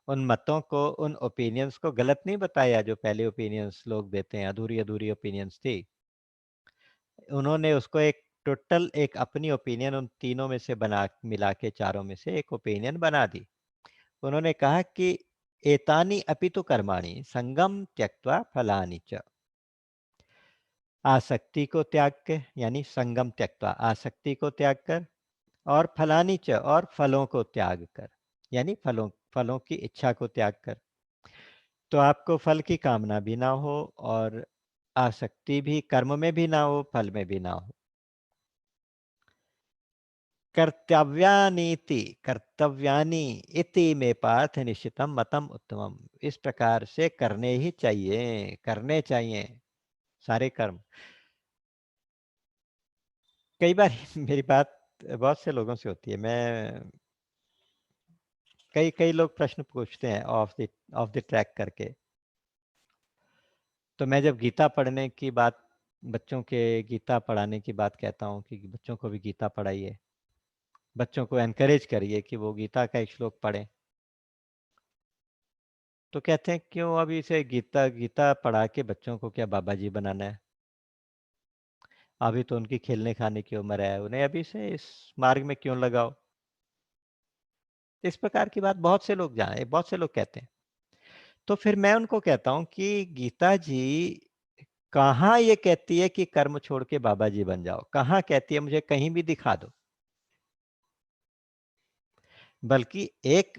उन मतों को, उन ओपिनियंस को गलत नहीं बताया जो पहले ओपिनियंस लोग देते हैं, अधूरी अधूरी ओपिनियंस थी। उन्होंने उसको एक टोटल, एक अपनी ओपिनियन उन तीनों में से बना, मिला के चारों में से एक ओपिनियन बना दी। उन्होंने कहा कि एतानि अपि तु कर्माणि संगम त्यक्त्वा फलानि च, आसक्ति को त्याग के, यानी संगम त्यक्त्वा, आसक्ति को त्याग कर, और फलानी च, और फलों को त्याग कर, यानी फलों फलों की इच्छा को त्याग कर। तो आपको फल की कामना भी ना हो, और आसक्ति भी कर्म में भी ना हो, फल में भी ना हो। कर्तव्यानीति, कर्तव्यानि इति में पार्थ निश्चितम मतम उत्तमम। इस प्रकार से करने ही चाहिए, करने चाहिए सारे कर्म। कई बार मेरी बात बहुत से लोगों से होती है। मैं कई कई लोग प्रश्न पूछते हैं ऑफ द ट्रैक करके। तो मैं जब गीता पढ़ने की बात, बच्चों के गीता पढ़ाने की बात कहता हूँ कि बच्चों को भी गीता पढ़ाइए, बच्चों को एनकरेज करिए कि वो गीता का एक श्लोक पढ़ें, तो कहते हैं क्यों अभी इसे गीता गीता पढ़ा के बच्चों को क्या बाबा जी बनाना है? अभी तो उनकी खेलने खाने की उम्र है, उन्हें अभी से इस मार्ग में क्यों लगाओ? इस प्रकार की बात बहुत से लोग जाने, बहुत से लोग कहते हैं। तो फिर मैं उनको कहता हूँ कि गीता जी कहाँ ये कहती है कि कर्म छोड़ के बाबा जी बन जाओ? कहाँ कहती है? मुझे कहीं भी दिखा दो। बल्कि एक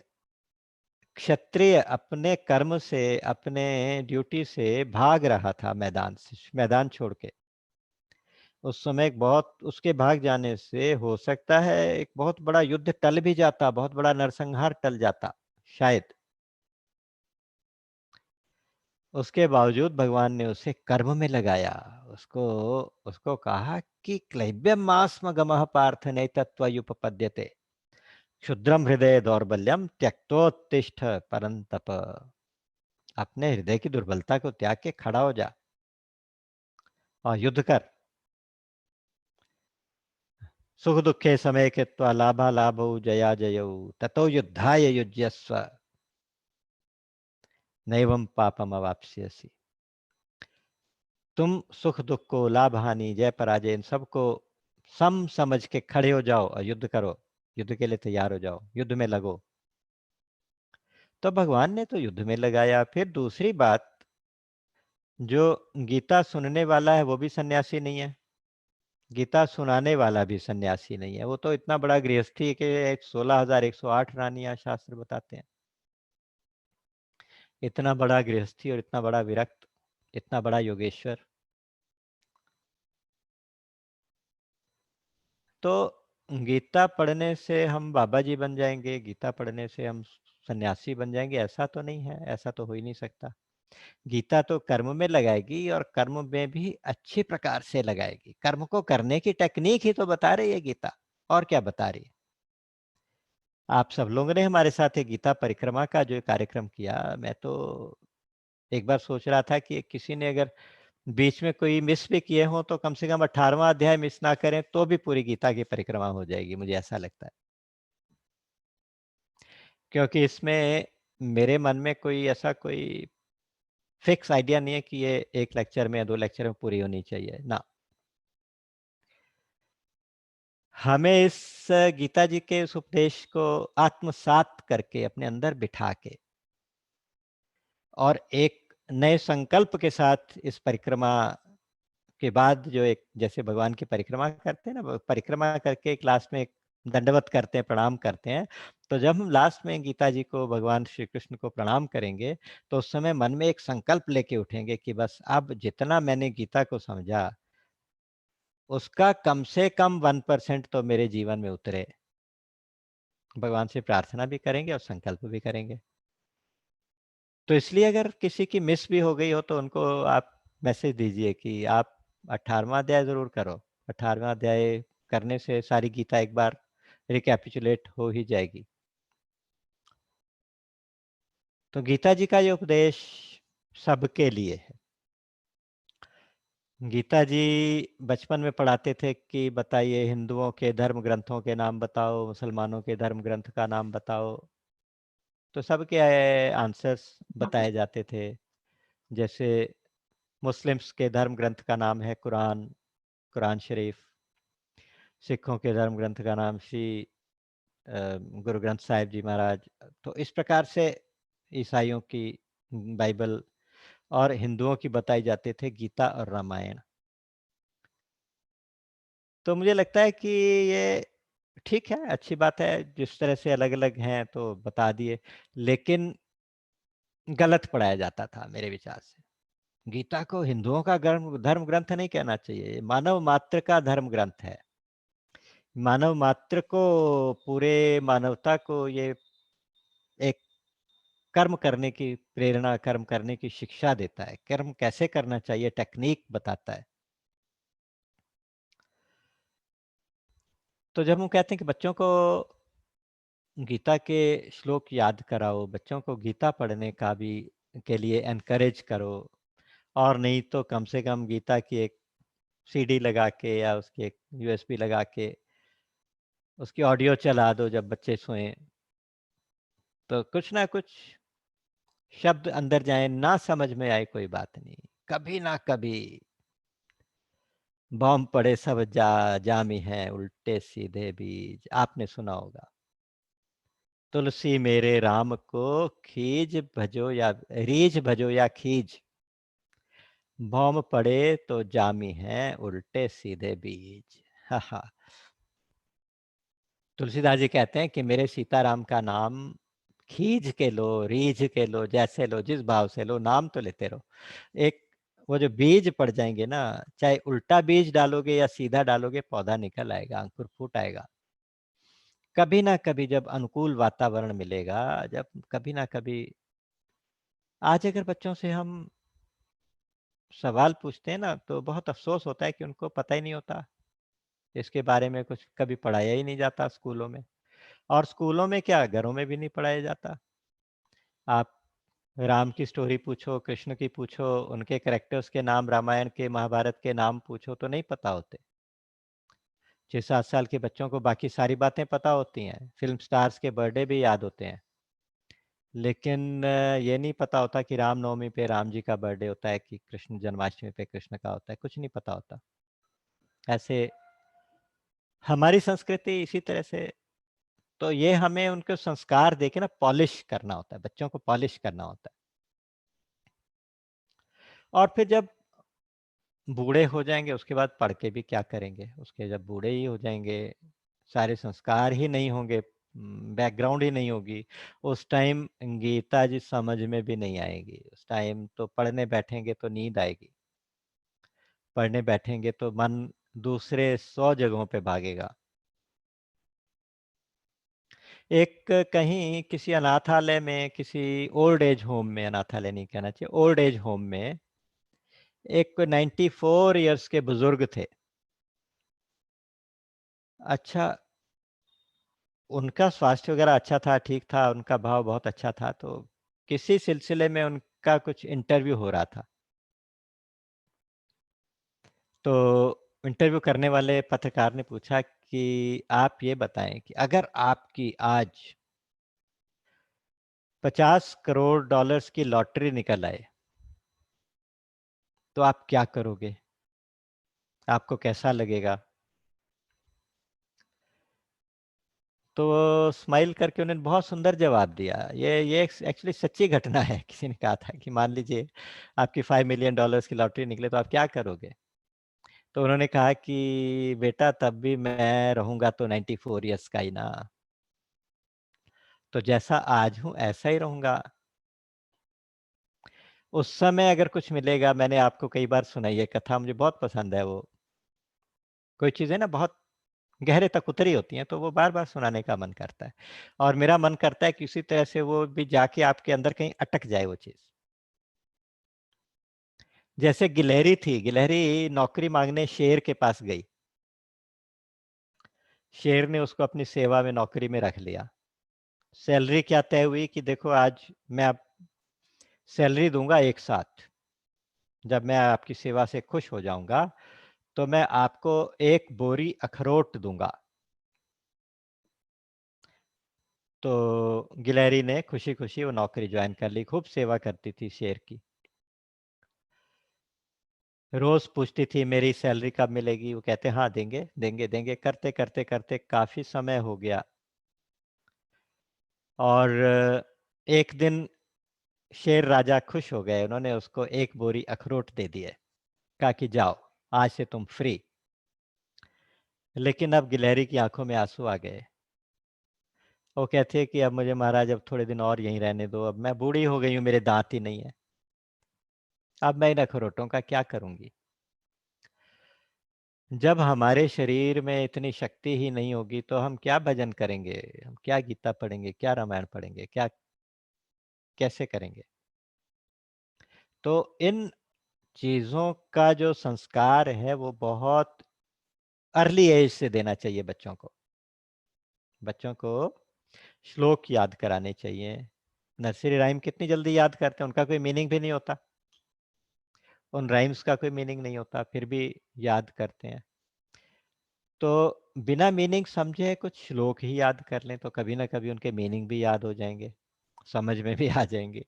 क्षत्रिय अपने कर्म से, अपने ड्यूटी से भाग रहा था मैदान से, मैदान छोड़ के। उस समय एक बहुत, उसके भाग जाने से हो सकता है एक बहुत बड़ा युद्ध टल भी जाता, बहुत बड़ा नरसंहार टल जाता शायद। उसके बावजूद भगवान ने उसे कर्म में लगाया। उसको उसको कहा कि क्लैब्यम मास्म गमः पार्थ नैतत्त्वयुपपद्यते, क्षुद्रम हृदय दौर्बल्यम त्यक्तोत्तिष्ठ परंतप। अपने हृदय की दुर्बलता को त्याग के खड़ा हो जा और युद्ध कर। सुख दुखे समय कृत्वा लाभा लाभौ जया जयौ ततो युद्धाय युज्यस्व नैवं पापम अवाप्स्यसि। तुम सुख दुख को, लाभ हानि, जय पराजय, इन सबको सम समझ के खड़े हो जाओ और युद्ध करो। युद्ध के लिए तैयार हो जाओ, युद्ध में लगो। तो भगवान ने तो युद्ध में लगाया। फिर दूसरी बात, जो गीता सुनने वाला है वो भी सन्यासी नहीं है, गीता सुनाने वाला भी सन्यासी नहीं है। वो तो इतना बड़ा गृहस्थी के 16,108 रानियां शास्त्र बताते हैं। इतना बड़ा गृहस्थी और इतना बड़ा विरक्त, इतना बड़ा योगेश्वर। तो गीता पढ़ने से हम बाबा जी बन जाएंगे, गीता पढ़ने से हम सन्यासी बन जाएंगे, ऐसा तो नहीं है, ऐसा तो हो ही नहीं सकता। गीता तो कर्म में लगाएगी, और कर्म में भी अच्छी प्रकार से लगाएगी। कर्म को करने की टेक्निक ही तो बता रही है गीता, और क्या बता रही है? आप सब लोगों ने हमारे साथ एक गीता परिक्रमा का जो कार्यक्रम किया, मैं तो एक बार सोच रहा था कि किसी ने अगर बीच में कोई मिस भी किए हो तो कम से कम 18वां अध्याय मिस ना करें तो भी पूरी गीता की परिक्रमा हो जाएगी, मुझे ऐसा लगता है। क्योंकि इसमें मेरे मन में कोई ऐसा कोई फिक्स आइडिया नहीं है कि ये एक लेक्चर में या 2 लेक्चर में पूरी होनी चाहिए ना। हमें इस गीता जी के इस उपदेश को आत्मसात करके अपने अंदर बिठा के, और एक नए संकल्प के साथ इस परिक्रमा के बाद, जो एक जैसे भगवान की परिक्रमा करते हैं ना, परिक्रमा करके एक लास्ट में एक दंडवत करते हैं, प्रणाम करते हैं। तो जब हम लास्ट में गीता जी को, भगवान श्री कृष्ण को प्रणाम करेंगे, तो उस समय मन में एक संकल्प लेके उठेंगे कि बस अब जितना मैंने गीता को समझा, उसका कम से कम 1% तो मेरे जीवन में उतरे। भगवान से प्रार्थना भी करेंगे और संकल्प भी करेंगे। तो इसलिए अगर किसी की मिस भी हो गई हो तो उनको आप मैसेज दीजिए कि आप 18वां अध्याय जरूर करो। 18वां अध्याय करने से सारी गीता एक बार रिकैपिचुलेट हो ही जाएगी। तो गीता जी का ये उपदेश सबके लिए है। गीता जी बचपन में पढ़ाते थे कि बताइए हिंदुओं के धर्म ग्रंथों के नाम बताओ, मुसलमानों के धर्म ग्रंथ का नाम बताओ। तो सबके आंसर्स बताए जाते थे। जैसे मुस्लिम्स के धर्म ग्रंथ का नाम है कुरान, कुरान शरीफ। सिखों के धर्म ग्रंथ का नाम श्री गुरु ग्रंथ साहिब जी महाराज। तो इस प्रकार से ईसाइयों की बाइबल, और हिंदुओं की बताई जाते थे गीता और रामायण। तो मुझे लगता है कि ये ठीक है, अच्छी बात है, जिस तरह से अलग-अलग हैं तो बता दिए, लेकिन गलत पढ़ाया जाता था मेरे विचार से। गीता को हिंदुओं का गर्म धर्म ग्रंथ नहीं कहना चाहिए, ये मानव मात्र का धर्म ग्रंथ है। मानव मात्र को, पूरे मानवता को ये एक कर्म करने की प्रेरणा, कर्म करने की शिक्षा देता है। कर्म कैसे करना चाहिए, टेक्नीक बताता है। तो जब हम कहते हैं कि बच्चों को गीता के श्लोक याद कराओ, बच्चों को गीता पढ़ने का भी के लिए एनकरेज करो, और नहीं तो कम से कम गीता की एक सीडी लगा के या उसकी एक यूएसबी लगा के उसकी ऑडियो चला दो जब बच्चे सोएं, तो कुछ ना कुछ शब्द अंदर जाए, ना समझ में आए कोई बात नहीं, कभी ना कभी बॉम्ब पड़े सब जामी हैं उल्टे सीधे बीज, आपने सुना होगा। तुलसी मेरे राम को खीज भजो या रीझ भजो या खीज, बॉम्ब पड़े तो जामी हैं उल्टे सीधे बीज। हा हा। तुलसीदास जी कहते हैं कि मेरे सीताराम का नाम खींच के लो, रीझ के लो, जैसे लो, जिस भाव से लो, नाम तो लेते रहो। एक वो जो बीज पड़ जाएंगे ना, चाहे उल्टा बीज डालोगे या सीधा डालोगे, पौधा निकल आएगा, अंकुर फूट आएगा। कभी ना कभी जब अनुकूल वातावरण मिलेगा, जब कभी ना कभी, आज अगर बच्चों से हम सवाल पूछते हैं ना, तो बहुत अफसोस होता है कि उनको पता ही नहीं होता, इसके बारे में कुछ कभी पढ़ाया ही नहीं जाता स्कूलों में। और स्कूलों में क्या, घरों में भी नहीं पढ़ाया जाता। आप राम की स्टोरी पूछो, कृष्ण की पूछो, उनके कैरेक्टर्स के नाम, रामायण के, महाभारत के नाम पूछो तो नहीं पता होते। 6-7 साल के बच्चों को बाकी सारी बातें पता होती हैं, फिल्म स्टार्स के बर्थडे भी याद होते हैं, लेकिन ये नहीं पता होता कि रामनवमी पे राम जी का बर्थडे होता है, कि कृष्ण जन्माष्टमी पे कृष्ण का होता है, कुछ नहीं पता होता। ऐसे हमारी संस्कृति इसी तरह से, तो ये हमें उनको संस्कार देके ना पॉलिश करना होता है, बच्चों को पॉलिश करना होता है। और फिर जब बूढ़े हो जाएँगे उसके बाद पढ़ के भी क्या करेंगे? उसके जब बूढ़े ही हो जाएँगे, सारे संस्कार ही नहीं होंगे, बैकग्राउंड ही नहीं होगी, उस टाइम गीता जी समझ में भी नहीं आएगी। उस टाइम तो पढ़ने बैठेंगे तो नींद आएगी, पढ़ने बैठेंगे तो मन दूसरे 100 जगहों पे भागेगा। एक कहीं किसी अनाथालय में, किसी ओल्ड एज होम में, अनाथालय नहीं कहना चाहिए, ओल्ड एज होम में एक 94 इयर्स के बुजुर्ग थे। अच्छा, उनका स्वास्थ्य वगैरह अच्छा था, ठीक था, उनका भाव बहुत अच्छा था, तो किसी सिलसिले में उनका कुछ इंटरव्यू हो रहा था। तो इंटरव्यू करने वाले पत्रकार ने पूछा कि आप ये बताएँ कि अगर आपकी आज 50 करोड़ डॉलर्स की लॉटरी निकल आए, तो आप क्या करोगे? आपको कैसा लगेगा? तो स्माइल करके उन्होंने बहुत सुंदर जवाब दिया। ये एक्चुअली सच्ची घटना है। किसी ने कहा था कि मान लीजिए आपकी $5 मिलियन डॉलर्स की लॉटरी निकले तो आप क्या करोगे? तो उन्होंने कहा कि बेटा तब भी मैं रहूँगा तो 94 इयर्स का ही ना। तो जैसा आज हूँ ऐसा ही रहूँगा। उस समय अगर कुछ मिलेगा, मैंने आपको कई बार सुनाई है कथा, मुझे बहुत पसंद है वो। कोई चीज़ें ना बहुत गहरे तक उतरी होती हैं, तो वो बार-बार सुनाने का मन करता है। और मेरा मन करता है कि उसी तरह से वो भी जाके आपके अंदर कहीं अटक जाए वो चीज़। जैसे गिलहरी थी, गिलहरी नौकरी माँगने शेर के पास गई। शेर ने उसको अपनी सेवा में, नौकरी में रख लिया। सैलरी क्या तय हुई कि देखो आज मैं अब सैलरी दूँगा एक साथ। जब मैं आपकी सेवा से खुश हो जाऊँगा, तो मैं आपको 1 बोरी अखरोट दूँगा। तो गिलहरी ने खुशी-खुशी वो नौकरी जॉइन कर ली, खूब सेवा करती थी शेर की। रोज़ पूछती थी मेरी सैलरी कब मिलेगी? वो कहते हाँ देंगे, देंगे, देंगे, करते काफ़ी समय हो गया। और एक दिन शेर राजा खुश हो गए, उन्होंने उसको 1 बोरी अखरोट दे दिए। कहा कि जाओ, आज से तुम फ्री। लेकिन अब गिलहरी की आंखों में आंसू आ गए। वो कहती है कि अब मुझे महाराज अब थोड़े दिन और यहीं रहने दो, अब मैं बूढ़ी हो गई हूँ, मेरे दांत ही नहीं है, अब मैं इन अखरोटों का क्या करूंगी। जब हमारे शरीर में इतनी शक्ति ही नहीं होगी तो हम क्या भजन करेंगे, हम क्या गीता पढ़ेंगे, क्या रामायण पढ़ेंगे, क्या कैसे करेंगे। तो इन चीजों का जो संस्कार है वो बहुत अर्ली एज से देना चाहिए बच्चों को। बच्चों को श्लोक याद कराने चाहिए। नर्सरी राइम कितनी जल्दी याद करते हैं, उनका कोई मीनिंग भी नहीं होता, उन राइम्स का कोई मीनिंग नहीं होता, फिर भी याद करते हैं। तो बिना मीनिंग समझे कुछ श्लोक ही याद कर लें तो कभी ना कभी उनके मीनिंग भी याद हो जाएंगे, समझ में भी आ जाएंगे।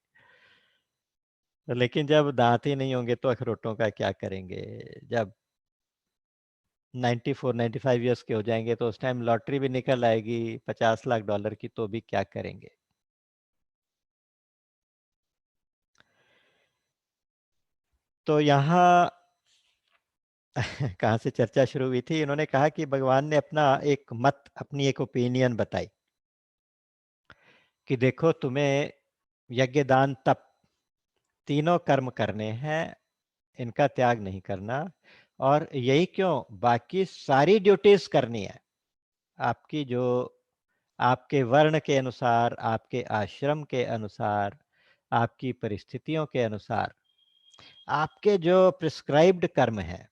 लेकिन जब दांत ही नहीं होंगे तो अखरोटों का क्या करेंगे। जब 94 95 ईयर्स के हो जाएंगे तो उस टाइम लॉटरी भी निकल आएगी $50 लाख की, तो भी क्या करेंगे। तो यहाँ कहाँ से चर्चा शुरू हुई थी, इन्होंने कहा कि भगवान ने अपना एक मत, अपनी एक ओपिनियन बताई कि देखो तुम्हें यज्ञ दान तप तीनों कर्म करने हैं, इनका त्याग नहीं करना। और यही क्यों, बाकी सारी ड्यूटीज करनी है आपकी, जो आपके वर्ण के अनुसार, आपके आश्रम के अनुसार, आपकी परिस्थितियों के अनुसार, आपके जो प्रिस्क्राइब्ड कर्म है,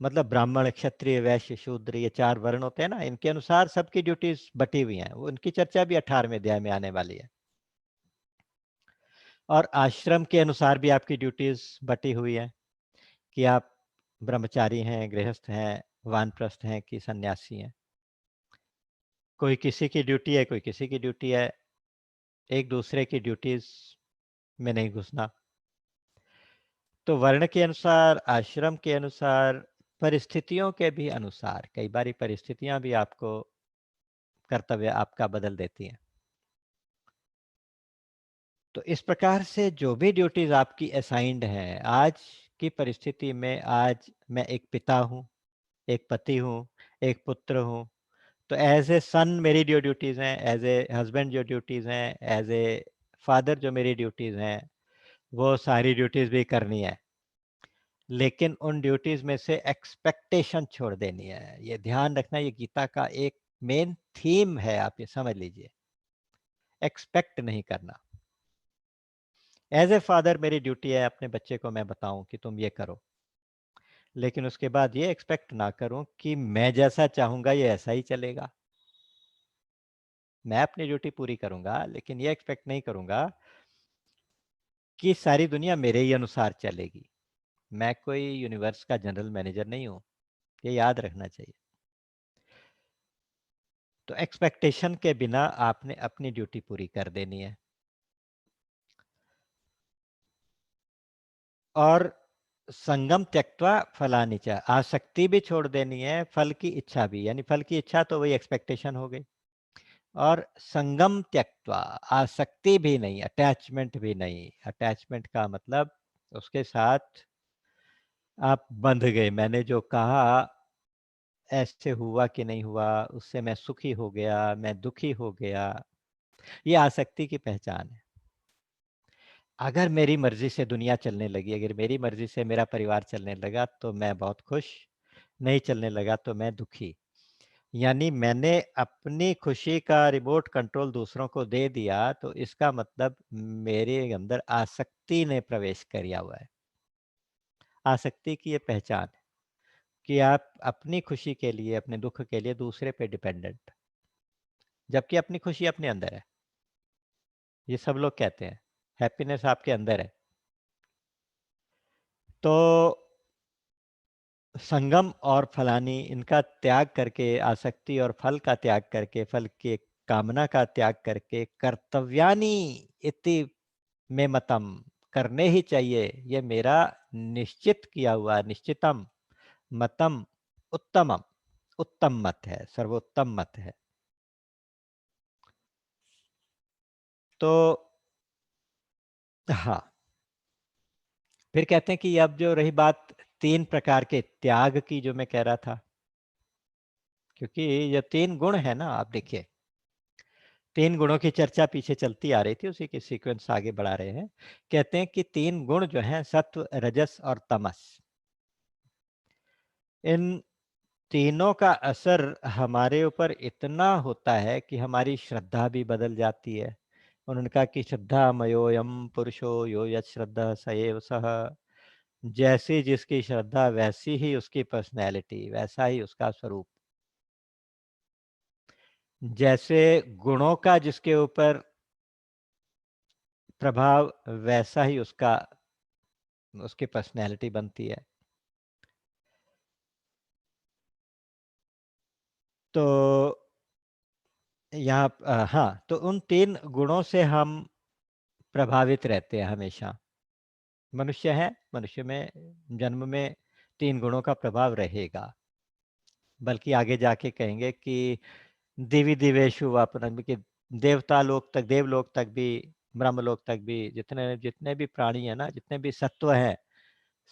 मतलब ब्राह्मण क्षत्रिय वैश्य शूद्र, ये 4 वर्ण होते हैं ना, इनके अनुसार सबकी ड्यूटीज बटी हुई हैं। वो उनकी चर्चा भी 18वें अध्याय में आने वाली है। और आश्रम के अनुसार भी आपकी ड्यूटीज बटी हुई है कि आप ब्रह्मचारी हैं, गृहस्थ हैं, वानप्रस्थ हैं कि सन्यासी हैं। कोई किसी की ड्यूटी है, कोई किसी की ड्यूटी है। एक दूसरे की ड्यूटीज में नहीं घुसना। तो वर्ण के अनुसार, आश्रम के अनुसार, परिस्थितियों के भी अनुसार, कई बारी परिस्थितियां भी आपको कर्तव्य आपका बदल देती हैं। तो इस प्रकार से जो भी ड्यूटीज आपकी असाइंड हैं आज की परिस्थिति में, आज मैं एक पिता हूँ, एक पति हूँ, एक पुत्र हूँ, तो एज ए सन मेरी जो ड्यूटीज हैं, एज ए हस्बैंड जो ड्यूटीज हैं, एज ए फादर जो मेरी ड्यूटीज हैं, वो सारी ड्यूटीज भी करनी है। लेकिन उन ड्यूटीज में से एक्सपेक्टेशन छोड़ देनी है। ये ध्यान रखना, ये गीता का एक मेन थीम है, आप ये समझ लीजिए। एक्सपेक्ट नहीं करना। एज ए फादर मेरी ड्यूटी है अपने बच्चे को मैं बताऊं कि तुम ये करो, लेकिन उसके बाद ये एक्सपेक्ट ना करूं कि मैं जैसा चाहूंगा ये ऐसा ही चलेगा। मैं अपनी ड्यूटी पूरी करूंगा, लेकिन ये एक्सपेक्ट नहीं करूंगा कि सारी दुनिया मेरे ही अनुसार चलेगी। मैं कोई यूनिवर्स का जनरल मैनेजर नहीं हूं, ये याद रखना चाहिए। तो एक्सपेक्टेशन के बिना आपने अपनी ड्यूटी पूरी कर देनी है। और संगम त्यक्त्वा फलानि च, आसक्ति भी छोड़ देनी है, फल की इच्छा भी। यानी फल की इच्छा तो वही एक्सपेक्टेशन हो गई। और संगम त्यक्त्वा, आसक्ति भी नहीं, अटैचमेंट भी नहीं। अटैचमेंट का मतलब उसके साथ आप बंध गए, मैंने जो कहा ऐसे हुआ कि नहीं हुआ, उससे मैं सुखी हो गया, मैं दुखी हो गया। ये आसक्ति की पहचान है। अगर मेरी मर्जी से दुनिया चलने लगी, अगर मेरी मर्जी से मेरा परिवार चलने लगा तो मैं बहुत खुश, नहीं चलने लगा तो मैं दुखी। यानी मैंने अपनी खुशी का रिमोट कंट्रोल दूसरों को दे दिया, तो इसका मतलब मेरे अंदर आसक्ति ने प्रवेश किया हुआ है। आसक्ति की ये पहचान है कि आप अपनी खुशी के लिए, अपने दुख के लिए दूसरे पे डिपेंडेंट, जबकि अपनी खुशी अपने अंदर है। ये सब लोग कहते हैं हैप्पीनेस आपके अंदर है। तो संगम और फलानी, इनका त्याग करके, आसक्ति और फल का त्याग करके, फल की कामना का त्याग करके, कर्तव्यानि इति में मतम, करने ही चाहिए, ये मेरा निश्चित किया हुआ, निश्चितम मतम, उत्तमम, उत्तम मत है, सर्वोत्तम मत है। तो हाँ, फिर कहते हैं कि अब जो रही बात 3 प्रकार के त्याग की जो मैं कह रहा था, क्योंकि ये 3 गुण है ना, आप देखिए 3 गुणों की चर्चा पीछे चलती आ रही थी, उसी के सीक्वेंस आगे बढ़ा रहे हैं। कहते हैं कि 3 गुण जो हैं सत्व, रजस और तमस, इन तीनों का असर हमारे ऊपर इतना होता है कि हमारी श्रद्धा भी बदल जाती है। उन्होंने कहा कि श्रद्धा मयोयम पुरुषो यो यत् श्रद्धा स एव सः। जैसी जिसकी श्रद्धा वैसी ही उसकी पर्सनैलिटी, वैसा ही उसका स्वरूप। जैसे गुणों का जिसके ऊपर प्रभाव, वैसा ही उसका उसकी पर्सनैलिटी बनती है। तो यहाँ हाँ, तो उन 3 गुणों से हम प्रभावित रहते हैं हमेशा। मनुष्य है, मनुष्य में जन्म में 3 गुणों का प्रभाव रहेगा। बल्कि आगे जाके कहेंगे कि दिवि दिवेषु वापनम, कि देवता लोक तक, देवलोक तक भी, ब्रह्मलोक तक भी जितने जितने भी प्राणी है ना, जितने भी सत्व हैं,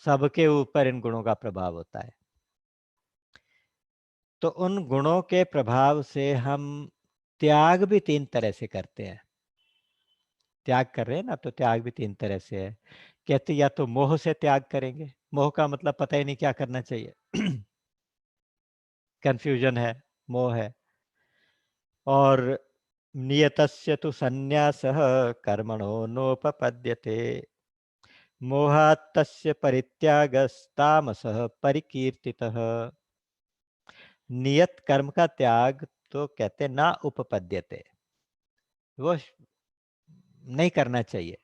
सबके ऊपर इन गुणों का प्रभाव होता है। तो उन गुणों के प्रभाव से हम त्याग भी 3 तरह से करते हैं। त्याग कर रहे हैं ना, तो त्याग भी 3 तरह से है। कहते या तो मोह से त्याग करेंगे, मोह का मतलब पता ही नहीं क्या करना चाहिए। कन्फ्यूजन है, मोह है। और नियतस्य तु सन्न्यासः कर्मणो नोपपद्यते, मोहात् तस्य परित्यागस्तामसः परिकीर्तितः। नियत कर्म का त्याग तो कहते ना उपपद्यते, वो नहीं करना चाहिए।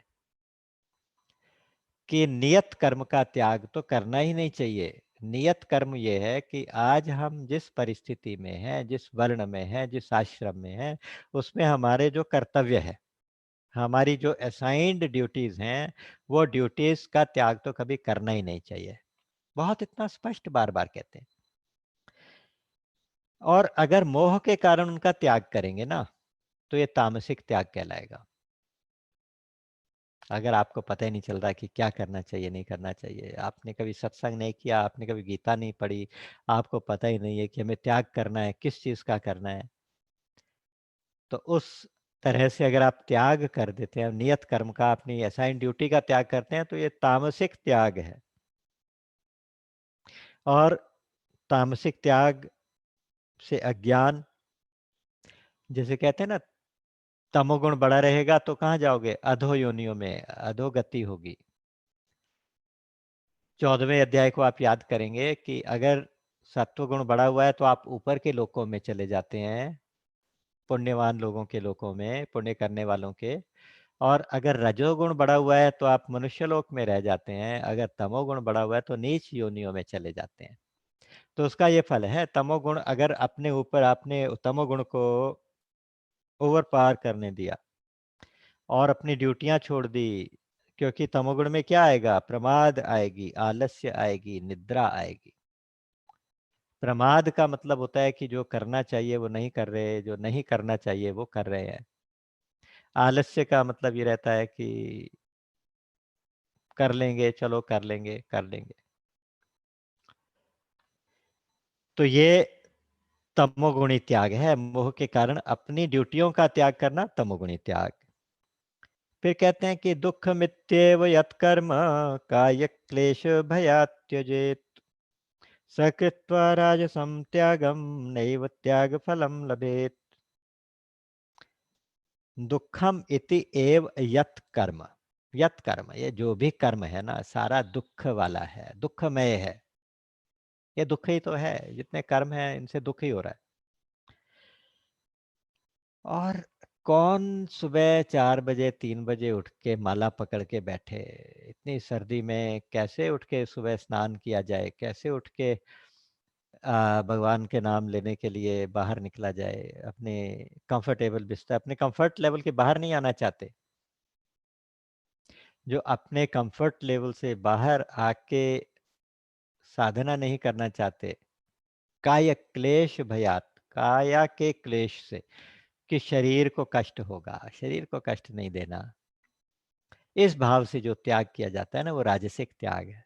कि नियत कर्म का त्याग तो करना ही नहीं चाहिए। नियत कर्म ये है कि आज हम जिस परिस्थिति में हैं, जिस वर्ण में हैं, जिस आश्रम में हैं, उसमें हमारे जो कर्तव्य है, हमारी जो असाइन्ड ड्यूटीज हैं, वो ड्यूटीज का त्याग तो कभी करना ही नहीं चाहिए। बहुत इतना स्पष्ट बार बार कहते हैं। और अगर मोह के कारण उनका त्याग करेंगे ना, तो ये तामसिक त्याग कहलाएगा। अगर आपको पता ही नहीं चल रहा कि क्या करना चाहिए, नहीं करना चाहिए, आपने कभी सत्संग नहीं किया, आपने कभी गीता नहीं पढ़ी, आपको पता ही नहीं है कि हमें त्याग करना है, किस चीज़ का करना है, तो उस तरह से अगर आप त्याग कर देते हैं, नियत कर्म का, अपनी असाइन ड्यूटी का त्याग करते हैं, तो ये तामसिक त्याग है। और तामसिक त्याग से अज्ञान, जैसे कहते हैं ना, तमोगुण बड़ा रहेगा तो कहाँ जाओगे? अधो योनियों में, अधोगति होगी। 14वें अध्याय को आप याद करेंगे कि अगर सत्वगुण बढ़ा हुआ है तो आप ऊपर के लोकों में चले जाते हैं, पुण्यवान लोगों के लोकों में, पुण्य करने वालों के। और अगर रजोगुण बढ़ा हुआ है तो आप मनुष्य लोक में रह जाते हैं, अगर तमोगुण बढ़ा हुआ है तो नीच योनियों में चले जाते हैं। तो उसका ये फल है, तमोगुण अगर अपने ऊपर आपने तमोगुण को ओवर पार करने दिया और अपनी ड्यूटियां छोड़ दी, क्योंकि तमोगुण में क्या आएगा? प्रमाद आएगी, आलस्य आएगी, निद्रा आएगी। प्रमाद का मतलब होता है कि जो करना चाहिए वो नहीं कर रहे, जो नहीं करना चाहिए वो कर रहे हैं। आलस्य का मतलब ये रहता है कि कर लेंगे, चलो कर लेंगे, कर लेंगे। तो ये तमोगुणी त्याग है, मोह के कारण अपनी ड्यूटियों का त्याग करना तमोगुणी त्याग। फिर कहते हैं कि दुख मित्येव यत्कर्म काय क्लेश भयात् त्यजेत्, सकृत्वा राजसं त्यागं नैव त्याग फलं लभेत्। दुखम इति एव यत् कर्म, यत् कर्म, ये जो भी कर्म है ना, सारा दुख वाला है, दुखमय है। ये दुख ही तो है, जितने कर्म हैं इनसे दुख ही हो रहा है। और कौन सुबह 4 बजे 3 बजे उठ के माला पकड़ के बैठे? इतनी सर्दी में कैसे उठ के सुबह स्नान किया जाए, कैसे उठ के भगवान के नाम लेने के लिए बाहर निकला जाए? अपने कंफर्टेबल बिस्तर, अपने कंफर्ट लेवल के बाहर नहीं आना चाहते। जो अपने कंफर्ट लेवल से बाहर आके साधना नहीं करना चाहते, काय क्लेश भयात, काया के क्लेश से, कि शरीर को कष्ट होगा, शरीर को कष्ट नहीं देना, इस भाव से जो त्याग किया जाता है ना, वो राजसिक त्याग है।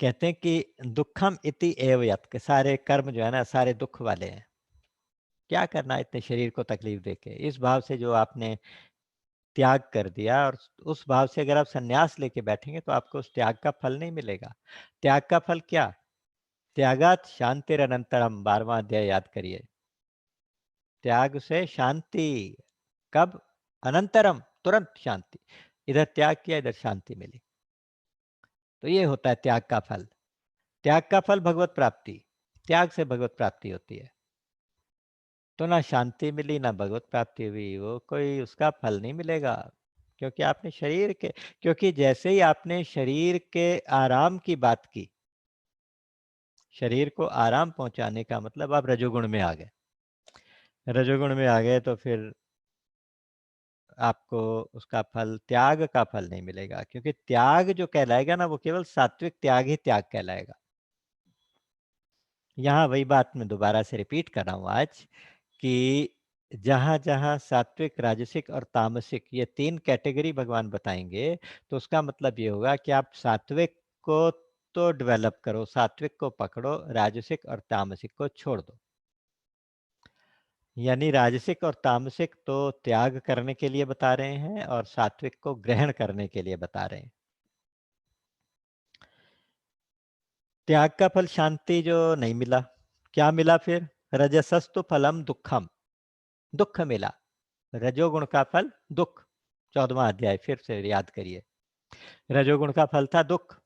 कहते हैं कि दुखम इति एव यत्, के सारे कर्म जो है ना सारे दुख वाले हैं। क्या करना है इतने शरीर को तकलीफ देके। इस भाव से जो आपने त्याग कर दिया और उस भाव से अगर आप संन्यास लेके बैठेंगे तो आपको उस त्याग का फल नहीं मिलेगा। त्याग का फल क्या? त्यागात शांतिरनंतरम, 12वां अध्याय याद करिए। त्याग से शांति। कब? अनंतरम, तुरंत शांति। इधर त्याग किया, इधर शांति मिली। तो ये होता है त्याग का फल। त्याग का फल भगवत प्राप्ति। त्याग से भगवत प्राप्ति होती है। तो ना शांति मिली ना भगवत प्राप्ति हुई, वो कोई उसका फल नहीं मिलेगा। क्योंकि आपने शरीर के, क्योंकि जैसे ही आपने शरीर के आराम की बात की, शरीर को आराम पहुंचाने का मतलब आप रजोगुण में आ गए। रजोगुण में आ गए तो फिर आपको उसका फल, त्याग का फल नहीं मिलेगा। क्योंकि त्याग जो कहलाएगा ना वो केवल सात्विक त्याग ही त्याग कहलाएगा। यहाँ वही बात मैं दोबारा से रिपीट कर रहा हूँ आज, कि जहाँ जहाँ सात्विक, राजसिक और तामसिक ये 3 कैटेगरी भगवान बताएंगे, तो उसका मतलब ये होगा कि आप सात्विक को तो डेवलप करो, सात्विक को पकड़ो, राजसिक और तामसिक को छोड़ दो। यानी राजसिक और तामसिक तो त्याग करने के लिए बता रहे हैं और सात्विक को ग्रहण करने के लिए बता रहे हैं। त्याग का फल शांति जो नहीं मिला, क्या मिला फिर? रजसस्तु फलम दुखम, दुख मिला। रजोगुण का फल दुख। 14वां अध्याय फिर से याद करिए। रजोगुण का फल था दुख।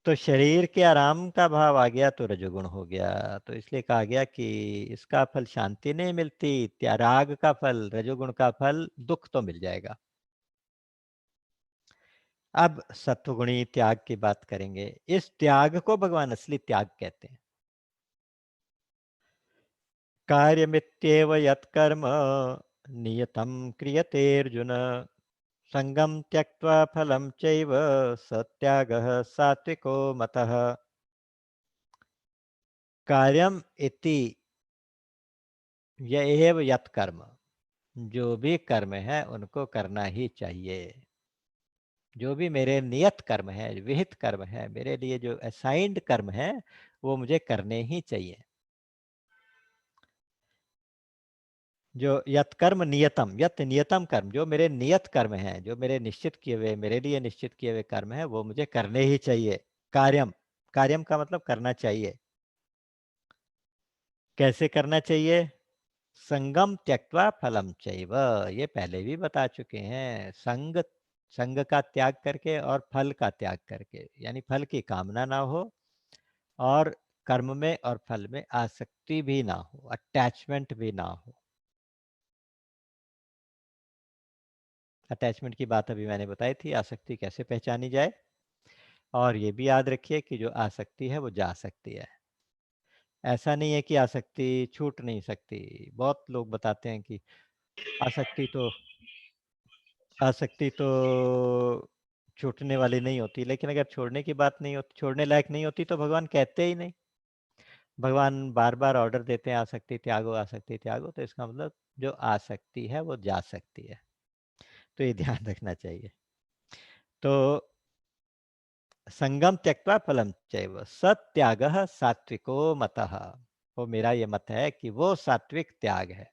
तो शरीर के आराम का भाव आ गया तो रजोगुण हो गया। तो इसलिए कहा गया कि इसका फल शांति नहीं मिलती, त्याग का फल, रजोगुण का फल दुख तो मिल जाएगा। अब सत्वगुणी त्याग की बात करेंगे। इस त्याग को भगवान असली त्याग कहते हैं। कार्यमित्येव यत्कर्म नियतं क्रियते अर्जुन, संगम त्यक्त्वा फलं चैव स त्यागः सात्विको मतः। कार्यम इति एव यत् कर्म, जो भी कर्म है उनको करना ही चाहिए। जो भी मेरे नियत कर्म है, विहित कर्म है, मेरे लिए जो असाइंड कर्म है, वो मुझे करने ही चाहिए। जो यत कर्म नियतम, यत नियतम कर्म, जो मेरे नियत कर्म है, जो मेरे निश्चित किए हुए, मेरे लिए निश्चित किए हुए कर्म है, वो मुझे करने ही चाहिए। कार्यम, कार्यम का मतलब करना चाहिए। कैसे करना चाहिए? संगम त्यक्त्वा फलम चैव, ये पहले भी बता चुके हैं। संग, संग का त्याग करके और फल का त्याग करके, यानी फल की कामना ना हो और कर्म में और फल में आसक्ति भी ना हो, अटैचमेंट भी ना हो। अटैचमेंट की बात अभी मैंने बताई थी, आसक्ति कैसे पहचानी जाए। और ये भी याद रखिए कि जो आसक्ति है वो जा सकती है। ऐसा नहीं है कि आसक्ति छूट नहीं सकती। बहुत लोग बताते हैं कि आसक्ति तो, आसक्ति तो छूटने वाली नहीं होती, लेकिन अगर छोड़ने की बात नहीं होती, छोड़ने लायक नहीं होती तो भगवान कहते ही नहीं। भगवान बार बार ऑर्डर देते हैं आसक्ति त्यागो, आसक्ति त्यागो, तो इसका मतलब जो आसक्ति है वो जा सकती है। तो ये ध्यान रखना चाहिए। तो संगम त्यक्त्वा फलम चैव सत्यागः सात्विको मतः, वो मेरा ये मत है कि वो सात्विक त्याग है।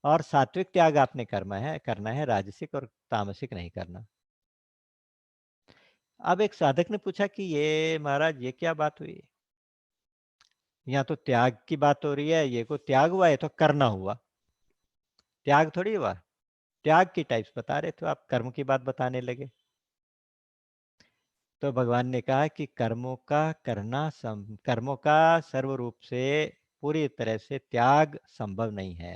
और सात्विक त्याग आपने करना है, राजसिक और तामसिक नहीं करना। अब एक साधक ने पूछा कि ये महाराज ये क्या बात हुई? यहाँ तो त्याग की बात हो रही है, ये को त्याग हुआ है तो करना हुआ, त्याग थोड़ी हुआ। त्याग की टाइप्स बता रहे थे आप, कर्म की बात बताने लगे। तो भगवान ने कहा कि कर्मों का सर्व रूप से पूरी तरह से त्याग संभव नहीं है।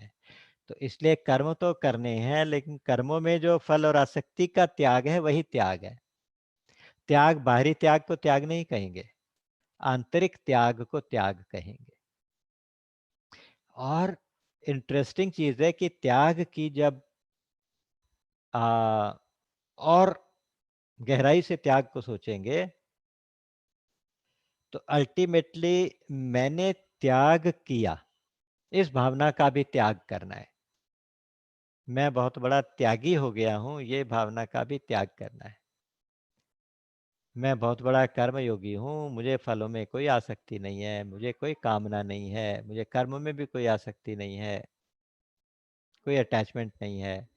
तो इसलिए कर्म तो करने हैं, लेकिन कर्मों में जो फल और आसक्ति का त्याग है वही त्याग है। त्याग, बाहरी त्याग को त्याग नहीं कहेंगे, आंतरिक त्याग को त्याग कहेंगे। और इंटरेस्टिंग चीज है कि त्याग की जब आ, और गहराई से त्याग को सोचेंगे तो अल्टीमेटली मैंने त्याग किया, इस भावना का भी त्याग करना है। मैं बहुत बड़ा त्यागी हो गया हूं, ये भावना का भी त्याग करना है। मैं बहुत बड़ा कर्मयोगी हूँ, मुझे फलों में कोई आसक्ति नहीं है, मुझे कोई कामना नहीं है, मुझे कर्म में भी कोई आसक्ति नहीं है, कोई अटैचमेंट नहीं है।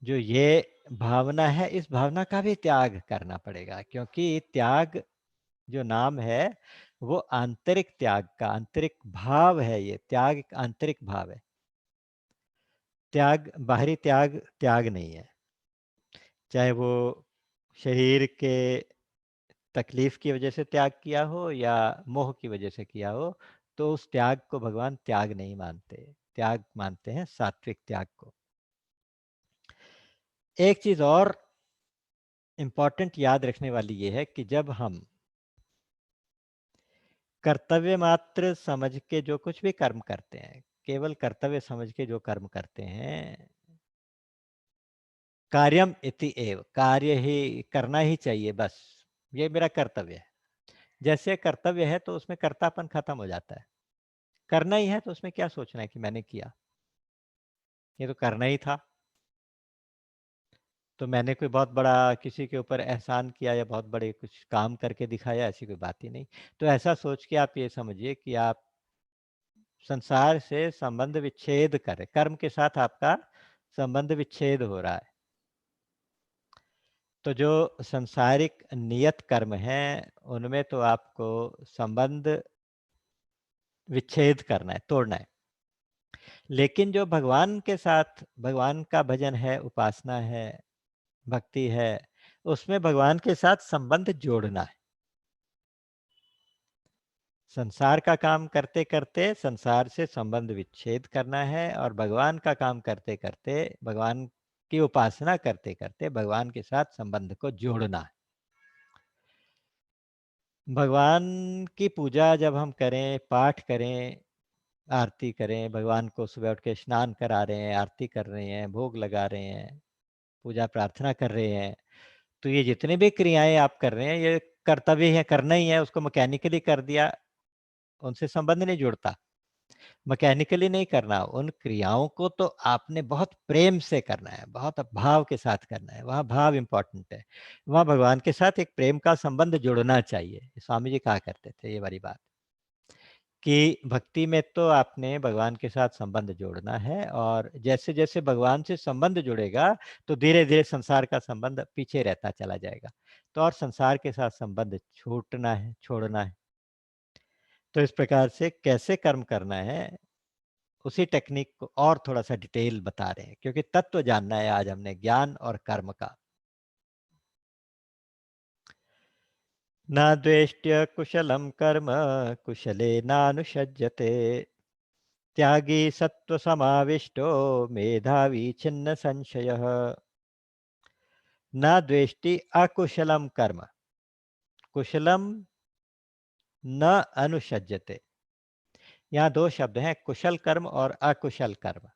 जो ये भावना है, इस भावना का भी त्याग करना पड़ेगा, क्योंकि त्याग जो नाम है, वो आंतरिक त्याग का आंतरिक भाव है। ये त्याग एक आंतरिक भाव है। त्याग बाहरी त्याग त्याग नहीं है। चाहे वो शरीर के तकलीफ की वजह से त्याग किया हो या मोह की वजह से किया हो, तो उस त्याग को भगवान त्याग नहीं मानते। त्याग मानते हैं सात्विक त्याग को। एक चीज और इंपॉर्टेंट याद रखने वाली ये है कि जब हम कर्तव्य मात्र समझ के जो कुछ भी कर्म करते हैं, केवल कर्तव्य समझ के जो कर्म करते हैं, कार्यम इति एव, कार्य ही करना ही चाहिए बस, ये मेरा कर्तव्य है। जैसे कर्तव्य है तो उसमें कर्तापन खत्म हो जाता है। करना ही है तो उसमें क्या सोचना है कि मैंने किया, ये तो करना ही था। तो मैंने कोई बहुत बड़ा किसी के ऊपर एहसान किया या बहुत बड़े कुछ काम करके दिखाया, ऐसी कोई बात ही नहीं। तो ऐसा सोच के आप ये समझिए कि आप संसार से संबंध विच्छेद करें, कर्म के साथ आपका संबंध विच्छेद हो रहा है। तो जो संसारिक नियत कर्म हैं, उनमें तो आपको संबंध विच्छेद करना है, तोड़ना है। लेकिन जो भगवान के साथ भगवान का भजन है, उपासना है, भक्ति है, उसमें भगवान के साथ संबंध जोड़ना है। संसार का काम करते करते संसार से संबंध विच्छेद करना है, और भगवान का काम करते करते, भगवान की उपासना करते करते भगवान के साथ संबंध को जोड़ना है। भगवान की पूजा जब हम करें, पाठ करें, आरती करें, भगवान को सुबह उठ के स्नान करा रहे हैं, आरती कर रहे हैं, भोग लगा रहे हैं, पूजा प्रार्थना कर रहे हैं, तो ये जितने भी क्रियाएं आप कर रहे हैं, ये कर्तव्य है, करना ही है। उसको मैकेनिकली कर दिया, उनसे संबंध नहीं जुड़ता। मैकेनिकली नहीं करना, उन क्रियाओं को तो आपने बहुत प्रेम से करना है, बहुत भाव के साथ करना है। वहाँ भाव इंपॉर्टेंट है। वहाँ भगवान के साथ एक प्रेम का संबंध जुड़ना चाहिए। स्वामी जी कहा करते थे ये वाली बात, कि भक्ति में तो आपने भगवान के साथ संबंध जोड़ना है, और जैसे जैसे भगवान से संबंध जुड़ेगा, तो धीरे धीरे संसार का संबंध पीछे रहता चला जाएगा। तो और संसार के साथ संबंध छूटना है, छोड़ना है। तो इस प्रकार से कैसे कर्म करना है, उसी टेक्निक को और थोड़ा सा डिटेल बता रहे हैं, क्योंकि तत्व जानना है आज हमने ज्ञान और कर्म का। न द्वेष्ट्य कुशलम कर्म कुशले नानुषज्यते, त्यागी सत्व समाविष्टो मेधावी छिन्न संशयः। न द्वेष्टि अकुशलम कर्म, कुशलम न अनुषज्यते। यहाँ दो शब्द हैं, कुशल कर्म और अकुशल कर्म।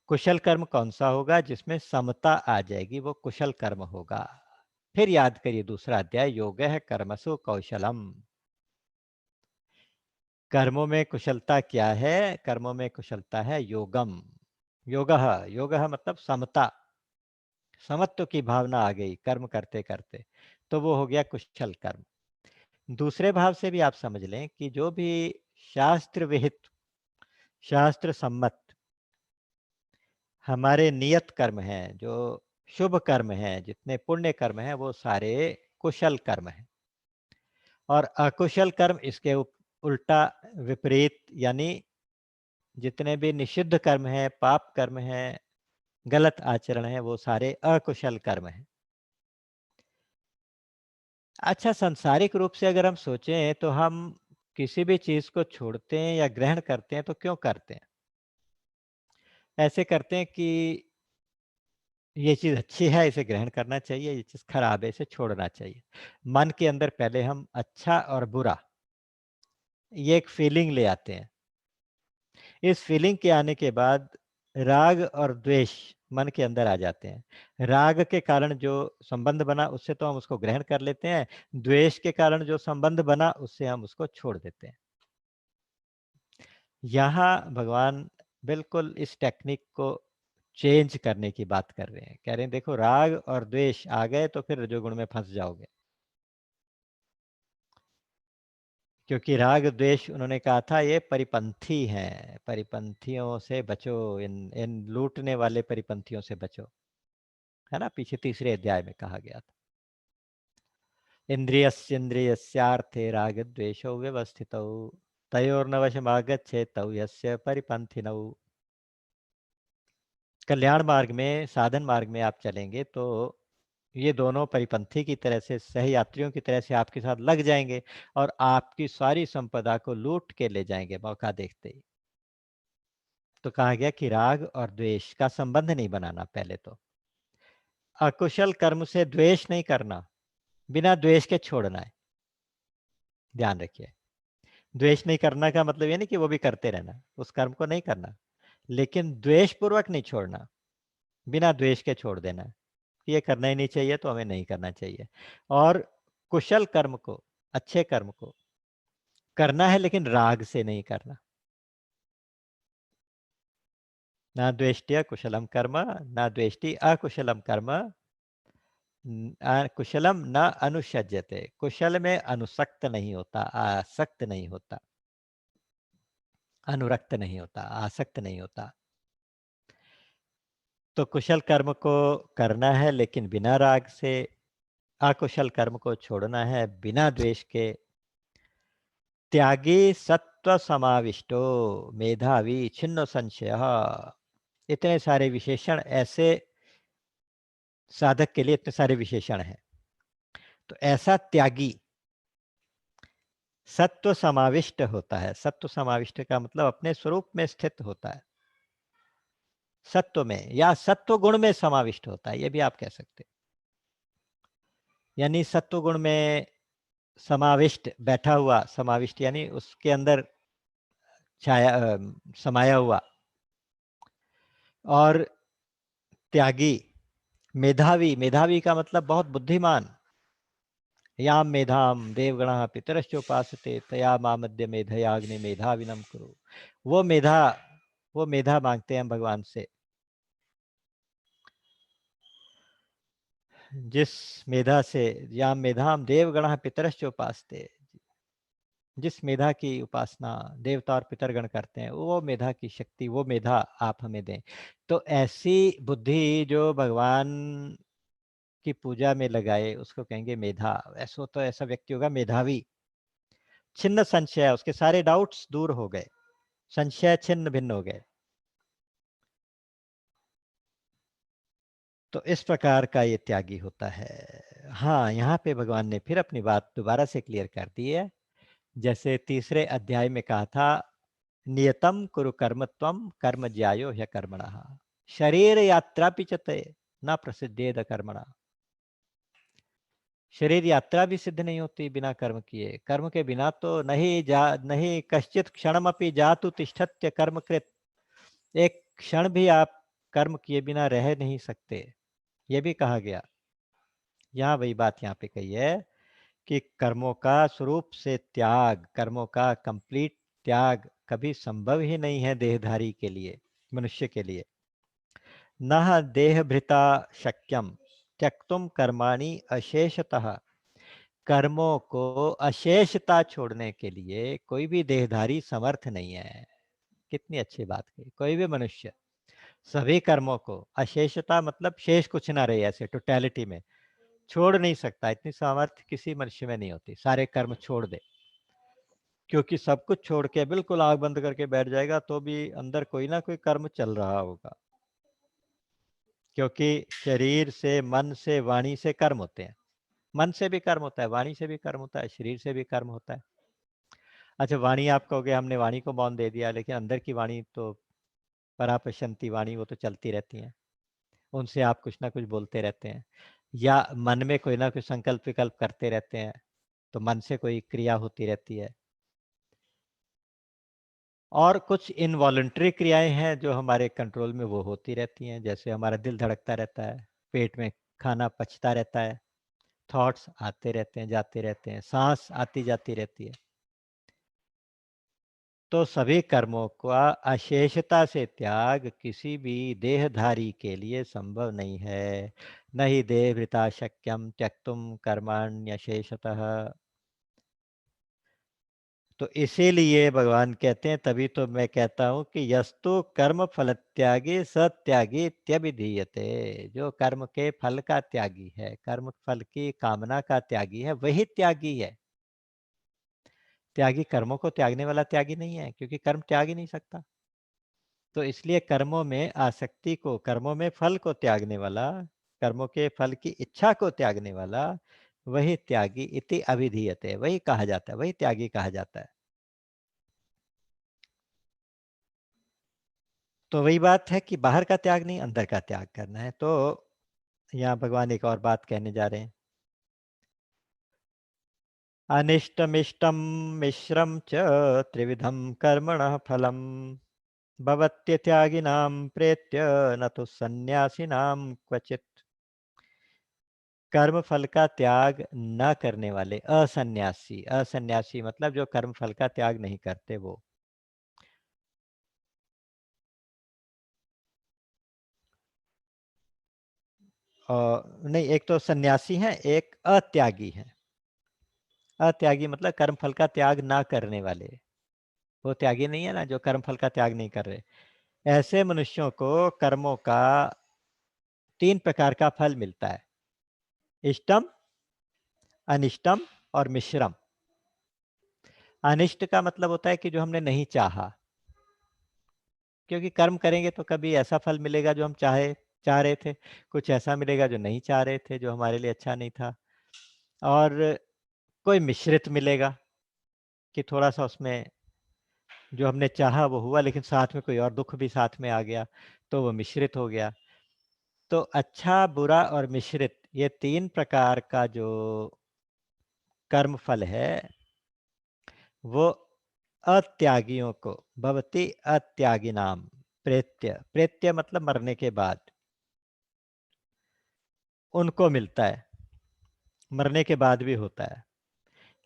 कुशल कर्म कौन सा होगा? जिसमें समता आ जाएगी, वो कुशल कर्म होगा। फिर याद करिए दूसरा अध्याय, योग है कर्मसु कौशलम। कर्मों में कुशलता क्या है? कर्मों में कुशलता है योगम। योगः, योगः मतलब समता, समत्व की भावना आ गई कर्म करते करते, तो वो हो गया कुशल कर्म। दूसरे भाव से भी आप समझ लें कि जो भी शास्त्र विहित, शास्त्र सम्मत हमारे नियत कर्म हैं, जो शुभ कर्म हैं, जितने पुण्य कर्म हैं, वो सारे कुशल कर्म हैं। और अकुशल कर्म इसके उल्टा, विपरीत, यानी जितने भी निषिद्ध कर्म हैं, पाप कर्म हैं, गलत आचरण है, वो सारे अकुशल कर्म हैं। अच्छा, सांसारिक रूप से अगर हम सोचें तो हम किसी भी चीज को छोड़ते हैं या ग्रहण करते हैं तो क्यों करते हैं? ऐसे करते हैं कि ये चीज अच्छी है, इसे ग्रहण करना चाहिए, ये चीज खराब है, इसे छोड़ना चाहिए। मन के अंदर पहले हम अच्छा और बुरा, ये एक फीलिंग ले आते हैं। इस फीलिंग के आने के बाद राग और द्वेष मन के अंदर आ जाते हैं। राग के कारण जो संबंध बना उससे तो हम उसको ग्रहण कर लेते हैं, द्वेष के कारण जो संबंध बना उससे हम उसको छोड़ देते हैं। यहाँ भगवान बिल्कुल इस टेक्निक को चेंज करने की बात कर रहे हैं। कह रहे हैं देखो राग और द्वेष आ गए तो फिर रजोगुण में फंस जाओगे, क्योंकि राग द्वेष उन्होंने कहा था ये परिपंथी हैं, परिपंथियों से बचो, इन इन लूटने वाले परिपंथियों से बचो, है ना, पीछे तीसरे अध्याय में कहा गया था। इंद्रियस्येन्द्रियस्यार्थे राग द्वेषौ व्यवस्थितौ तयोर्नवशमागच्छेतौ यस्य परिपंथिनौ। कल्याण मार्ग में, साधन मार्ग में आप चलेंगे तो ये दोनों परिपंथी की तरह से, सहयात्रियों की तरह से आपके साथ लग जाएंगे और आपकी सारी संपदा को लूट के ले जाएंगे मौका देखते ही। तो कहा गया कि राग और द्वेष का संबंध नहीं बनाना। पहले तो अकुशल कर्म से द्वेष नहीं करना, बिना द्वेष के छोड़ना है, ध्यान रखिए। द्वेष नहीं करना का मतलब ये नहीं कि वो भी करते रहना, उस कर्म को नहीं करना, लेकिन द्वेष पूर्वक नहीं छोड़ना, बिना द्वेष के छोड़ देना कि ये करना ही नहीं चाहिए तो हमें नहीं करना चाहिए। और कुशल कर्म को, अच्छे कर्म को करना है लेकिन राग से नहीं करना। ना द्वेष्टि कुशलम कर्म, ना द्वेष्टि अकुशलम कर्म, कुशलम न अनुसज्जते, कुशल में अनुसक्त नहीं होता, आसक्त नहीं होता, अनुरक्त नहीं होता, आसक्त नहीं होता। तो कुशल कर्म को करना है लेकिन बिना राग से, अकुशल कर्म को छोड़ना है बिना द्वेष के। त्यागी सत्व समाविष्टो मेधावी छिन्न संशय, इतने सारे विशेषण, ऐसे साधक के लिए इतने सारे विशेषण हैं। तो ऐसा त्यागी सत्व समाविष्ट होता है। सत्व समाविष्ट का मतलब अपने स्वरूप में स्थित होता है, सत्व में या सत्व गुण में समाविष्ट होता है, ये भी आप कह सकते हैं। यानी सत्व गुण में समाविष्ट, बैठा हुआ, समाविष्ट यानी उसके अंदर छाया, समाया हुआ। और त्यागी मेधावी, मेधावी का मतलब बहुत बुद्धिमान। याम मेधाम देवगणः पितरश्चोपासते तया मामद्य मेधयाग्नि मेधाविनम कुरु। वो मेधा, वो मेधा मांगते हैं भगवान से, जिस मेधा से, याम मेधाम देवगणः पितरश्चोपासते, जिस मेधा की उपासना देवता और पितरगण करते हैं, वो मेधा की शक्ति, वो मेधा आप हमें दें। तो ऐसी बुद्धि जो भगवान की पूजा में लगाए उसको कहेंगे मेधा। ऐसा तो ऐसा व्यक्ति होगा मेधावी। छिन्न संशय, उसके सारे डाउट्स दूर हो गए, संशय छिन्न भिन्न हो गए। तो इस प्रकार का ये त्यागी होता है। हाँ, यहाँ पे भगवान ने फिर अपनी बात दोबारा से क्लियर कर दी है। जैसे तीसरे अध्याय में कहा था, नियतम कुरु कर्मत्वम कर्म ज्यायो ह्य कर्मणः शरीर यात्रा पिचते न प्रसिद्धेद कर्मणा। शरीर यात्रा भी सिद्ध नहीं होती बिना कर्म किए। कर्म के बिना तो नहीं कश्चित क्षणमपि जातु तिष्ठत्य कर्मकृत, एक क्षण भी आप कर्म किए बिना रह नहीं सकते, ये भी कहा गया। यहाँ वही बात यहाँ पे कही है कि कर्मों का स्वरूप से त्याग, कर्मों का कंप्लीट त्याग कभी संभव ही नहीं है देहधारी के लिए, मनुष्य के लिए। न देहभृता शक्यम त्यक्तुम कर्माणि अशेषतः, कर्मों को अशेषता छोड़ने के लिए कोई भी देहधारी समर्थ नहीं है। कितनी अच्छी बात कही। कोई भी मनुष्य सभी कर्मों को, अशेषता मतलब शेष कुछ ना रहे, ऐसे टोटलिटी में छोड़ नहीं सकता। इतनी सामर्थ्य किसी मनुष्य में नहीं होती, सारे कर्म छोड़ दे। क्योंकि सब कुछ छोड़ के बिल्कुल आंख बंद करके बैठ जाएगा तो भी अंदर कोई ना कोई कर्म चल रहा होगा, क्योंकि शरीर से, मन से, वाणी से कर्म होते हैं। मन से भी कर्म होता है, वाणी से भी कर्म होता है, शरीर से भी कर्म होता है। अच्छा, वाणी आप कहोगे हमने वाणी को मौन दे दिया, लेकिन अंदर की वाणी तो परापश्यंती वाणी, वो तो चलती रहती हैं, उनसे आप कुछ ना कुछ बोलते रहते हैं। या मन में कोई ना कोई संकल्प विकल्प करते रहते हैं, तो मन से कोई क्रिया होती रहती है। और कुछ इनवॉलंटरी क्रियाएं हैं जो हमारे कंट्रोल में वो होती रहती हैं, जैसे हमारा दिल धड़कता रहता है, पेट में खाना पचता रहता है, थॉट्स आते रहते हैं, जाते रहते हैं, सांस आती जाती रहती है। तो सभी कर्मों का अशेषता से त्याग किसी भी देहधारी के लिए संभव नहीं है। न ही देहभृता शक्यम त्यक्तुम कर्माण्यशेषतः। तो इसीलिए भगवान कहते हैं, तभी तो मैं कहता हूं कि यस्तु कर्म फल त्यागी सत्यागी त्यभिधीयते। जो कर्म के फल का त्यागी है, कर्म फल की कामना का त्यागी है, वही त्यागी है। त्यागी कर्मों को त्यागने वाला त्यागी नहीं है, क्योंकि कर्म त्याग ही नहीं सकता। तो इसलिए कर्मों में आसक्ति को, कर्मों में फल को त्यागने वाला, कर्मों के फल की इच्छा को त्यागने वाला, वही त्यागी इति अभिधीयते, वही कहा जाता है, वही त्यागी कहा जाता है। तो वही बात है कि बाहर का त्याग नहीं, अंदर का त्याग करना है। तो यहाँ भगवान एक और बात कहने जा रहे हैं। अनिष्टमिष्टम मिश्रम च त्रिविधम कर्मणः फलम भवत्यत्यागिनां प्रेत्य न तो सन्यासिनां क्वचित। कर्म फल का त्याग न करने वाले असन्यासी, असन्यासी मतलब जो कर्म फल का त्याग नहीं करते वो। और नहीं, एक तो सन्यासी है, एक अत्यागी है। अत्यागी मतलब कर्म फल का त्याग ना करने वाले। वो त्यागी नहीं है ना जो कर्म फल का त्याग नहीं कर रहे। ऐसे मनुष्यों को कर्मों का 3 प्रकार का फल मिलता है। इष्टम, अनिष्टम और मिश्रम। अनिष्ट का मतलब होता है कि जो हमने नहीं चाहा, क्योंकि कर्म करेंगे तो कभी ऐसा फल मिलेगा जो हम चाह रहे थे, कुछ ऐसा मिलेगा जो नहीं चाह रहे थे, जो हमारे लिए अच्छा नहीं था। और कोई मिश्रित मिलेगा कि थोड़ा-सा उसमें जो हमने चाहा वो हुआ, लेकिन साथ में कोई और दुःख भी साथ में आ गया, तो वो मिश्रित हो गया। तो अच्छा, बुरा और मिश्रित, ये 3 प्रकार का जो कर्म फल है, वो अत्यागियों को, भवति अत्यागिनाम प्रेत्य, प्रेत्य मतलब मरने के बाद, उनको मिलता है। मरने के बाद भी होता है,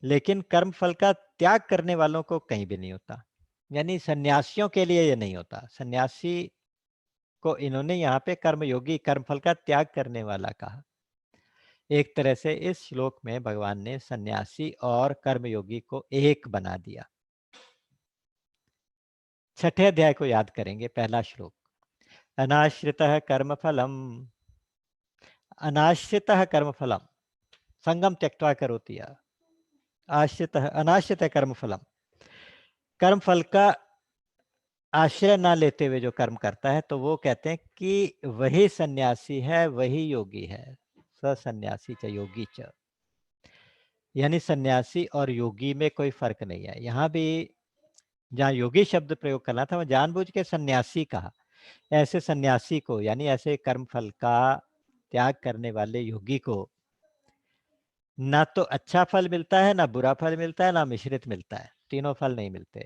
लेकिन कर्म फल का त्याग करने वालों को कहीं भी नहीं होता। यानी सन्यासियों के लिए ये नहीं होता। सन्यासी को इन्होंने यहाँ पे कर्मयोगी, कर्म फल का त्याग करने वाला कहा। एक तरह से इस श्लोक में भगवान ने सन्यासी और कर्मयोगी को एक बना दिया। छठे अध्याय को याद करेंगे, पहला श्लोक। अनाश्रितः कर्मफलम, अनाश्रितः कर्मफलम संगम त्यक्त्वा करोति यः। आश्रितः, अनाश्रित कर्मफलम, कर्म फल का आश्रय ना लेते हुए जो कर्म करता है, तो वो कहते हैं कि वही सन्यासी है, वही योगी है। स सन्यासी च योगी च। यानी सन्यासी और योगी में कोई फर्क नहीं है। यहाँ भी जहाँ योगी शब्द प्रयोग करना था, वह जानबूझ के सन्यासी कहा। ऐसे सन्यासी को, यानी ऐसे कर्म फल का त्याग करने वाले योगी को ना तो अच्छा फल मिलता है, ना बुरा फल मिलता है, ना मिश्रित मिलता है, तीनों फल नहीं मिलते।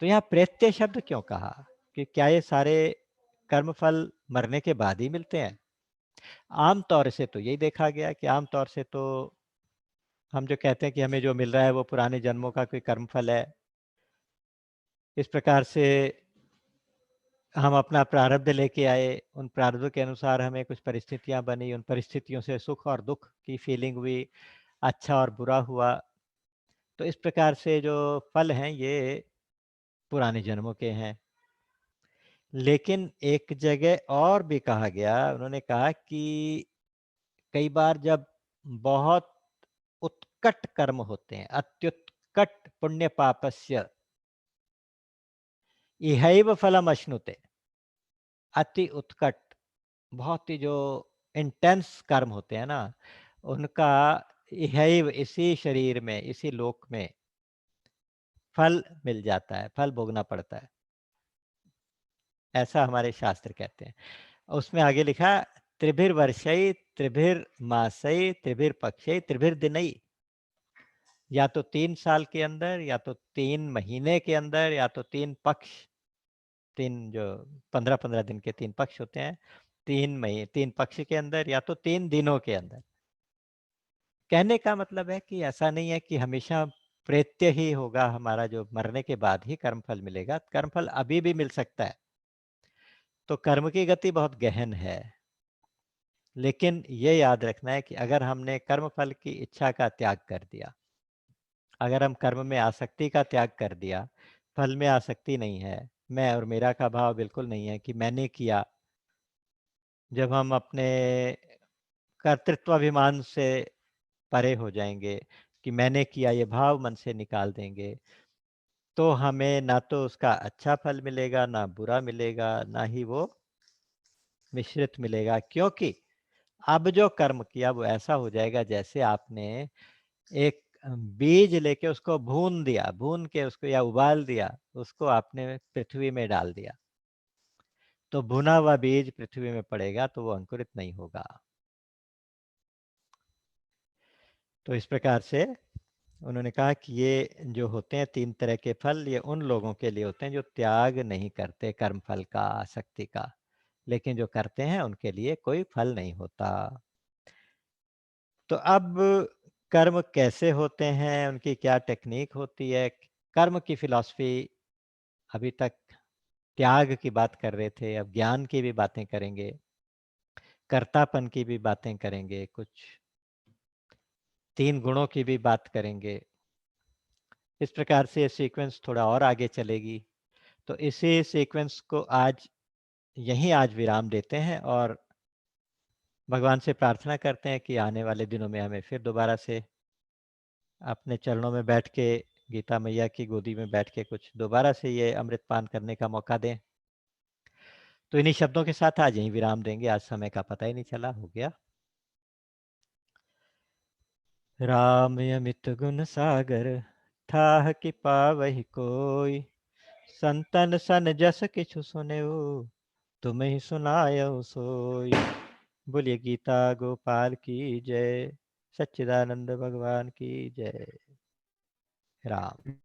तो यहाँ प्रेत्य शब्द क्यों कहा? कि क्या ये सारे कर्म फल मरने के बाद ही मिलते हैं? आम तौर से तो यही देखा गया कि आम तौर से तो हम जो कहते हैं कि हमें जो मिल रहा है वो पुराने जन्मों का कोई कर्म फल है। इस प्रकार से हम अपना प्रारब्ध लेके आए, उन प्रारब्धों के अनुसार हमें कुछ परिस्थितियाँ बनी, उन परिस्थितियों से सुख और दुःख की फीलिंग हुई, अच्छा और बुरा हुआ। तो इस प्रकार से जो फल हैं ये पुराने जन्मों के हैं। लेकिन एक जगह और भी कहा गया, उन्होंने कहा कि कई बार जब बहुत उत्कट कर्म होते हैं, अत्युत्कट पुण्य पापस्य इहैव फलम अश्नुते। अति उत्कट, बहुत ही जो इंटेंस कर्म होते हैं ना, उनका इहैव, इसी शरीर में, इसी लोक में फल मिल जाता है, फल भोगना पड़ता है। ऐसा हमारे शास्त्र कहते हैं। उसमें आगे लिखा, त्रिभिर्वर्षै त्रिभिर्मासै त्रिभिर्पक्षै त्रिभिर्दिनै। या तो 3 साल के अंदर, या तो 3 महीने के अंदर, या तो 3 पक्ष, 3 जो 15-15 दिन के 3 पक्ष होते हैं, 3 पक्ष के अंदर, या तो 3 दिनों के अंदर। कहने का मतलब है कि ऐसा नहीं है कि हमेशा प्रेत्य ही होगा हमारा, जो मरने के बाद ही कर्मफल मिलेगा, कर्मफल अभी भी मिल सकता है। तो कर्म की गति बहुत गहन है। लेकिन ये याद रखना है कि अगर हमने कर्मफल की इच्छा का त्याग कर दिया, अगर हम कर्म में आसक्ति का त्याग कर दिया, फल में आसक्ति नहीं है, मैं और मेरा का भाव बिल्कुल नहीं है कि मैंने किया, जब हम अपने कर्तृत्वाभिमान से परे हो जाएंगे कि मैंने किया, ये भाव मन से निकाल देंगे, तो हमें ना तो उसका अच्छा फल मिलेगा, ना बुरा मिलेगा, ना ही वो मिश्रित मिलेगा। क्योंकि अब जो कर्म किया वो ऐसा हो जाएगा जैसे आपने एक बीज लेके उसको भून दिया, भून के उसको या उबाल दिया, उसको आपने पृथ्वी में डाल दिया, तो भुना हुआ बीज पृथ्वी में पड़ेगा तो वो अंकुरित नहीं होगा। तो इस प्रकार से उन्होंने कहा कि ये जो होते हैं 3 तरह के फल, ये उन लोगों के लिए होते हैं जो त्याग नहीं करते कर्म फल का, आसक्ति का। लेकिन जो करते हैं उनके लिए कोई फल नहीं होता। तो अब कर्म कैसे होते हैं, उनकी क्या टेक्निक होती है? कर्म की फिलॉसफी, अभी तक त्याग की बात कर रहे थे, अब ज्ञान की भी बातें करेंगे, कर्तापन की भी बातें करेंगे, कुछ 3 गुणों की भी बात करेंगे। इस प्रकार से ये सीक्वेंस थोड़ा और आगे चलेगी। तो इसी सीक्वेंस को आज विराम देते हैं और भगवान से प्रार्थना करते हैं कि आने वाले दिनों में हमें फिर दोबारा से अपने चरणों में बैठ के, गीता मैया की गोदी में बैठ के कुछ दोबारा से ये अमृत पान करने का मौका दें। तो इन्हीं शब्दों के साथ आज यहीं विराम देंगे। आज समय का पता ही नहीं चला, हो गया। राम अमित गुण सागर, थाह कि पावहि कोई, संतन सन जस किछु सुनेऊ, तुम ही सुनायऊ सोई। बोलिए गीता गोपाल की जय, सच्चिदानंद भगवान की जय। राम।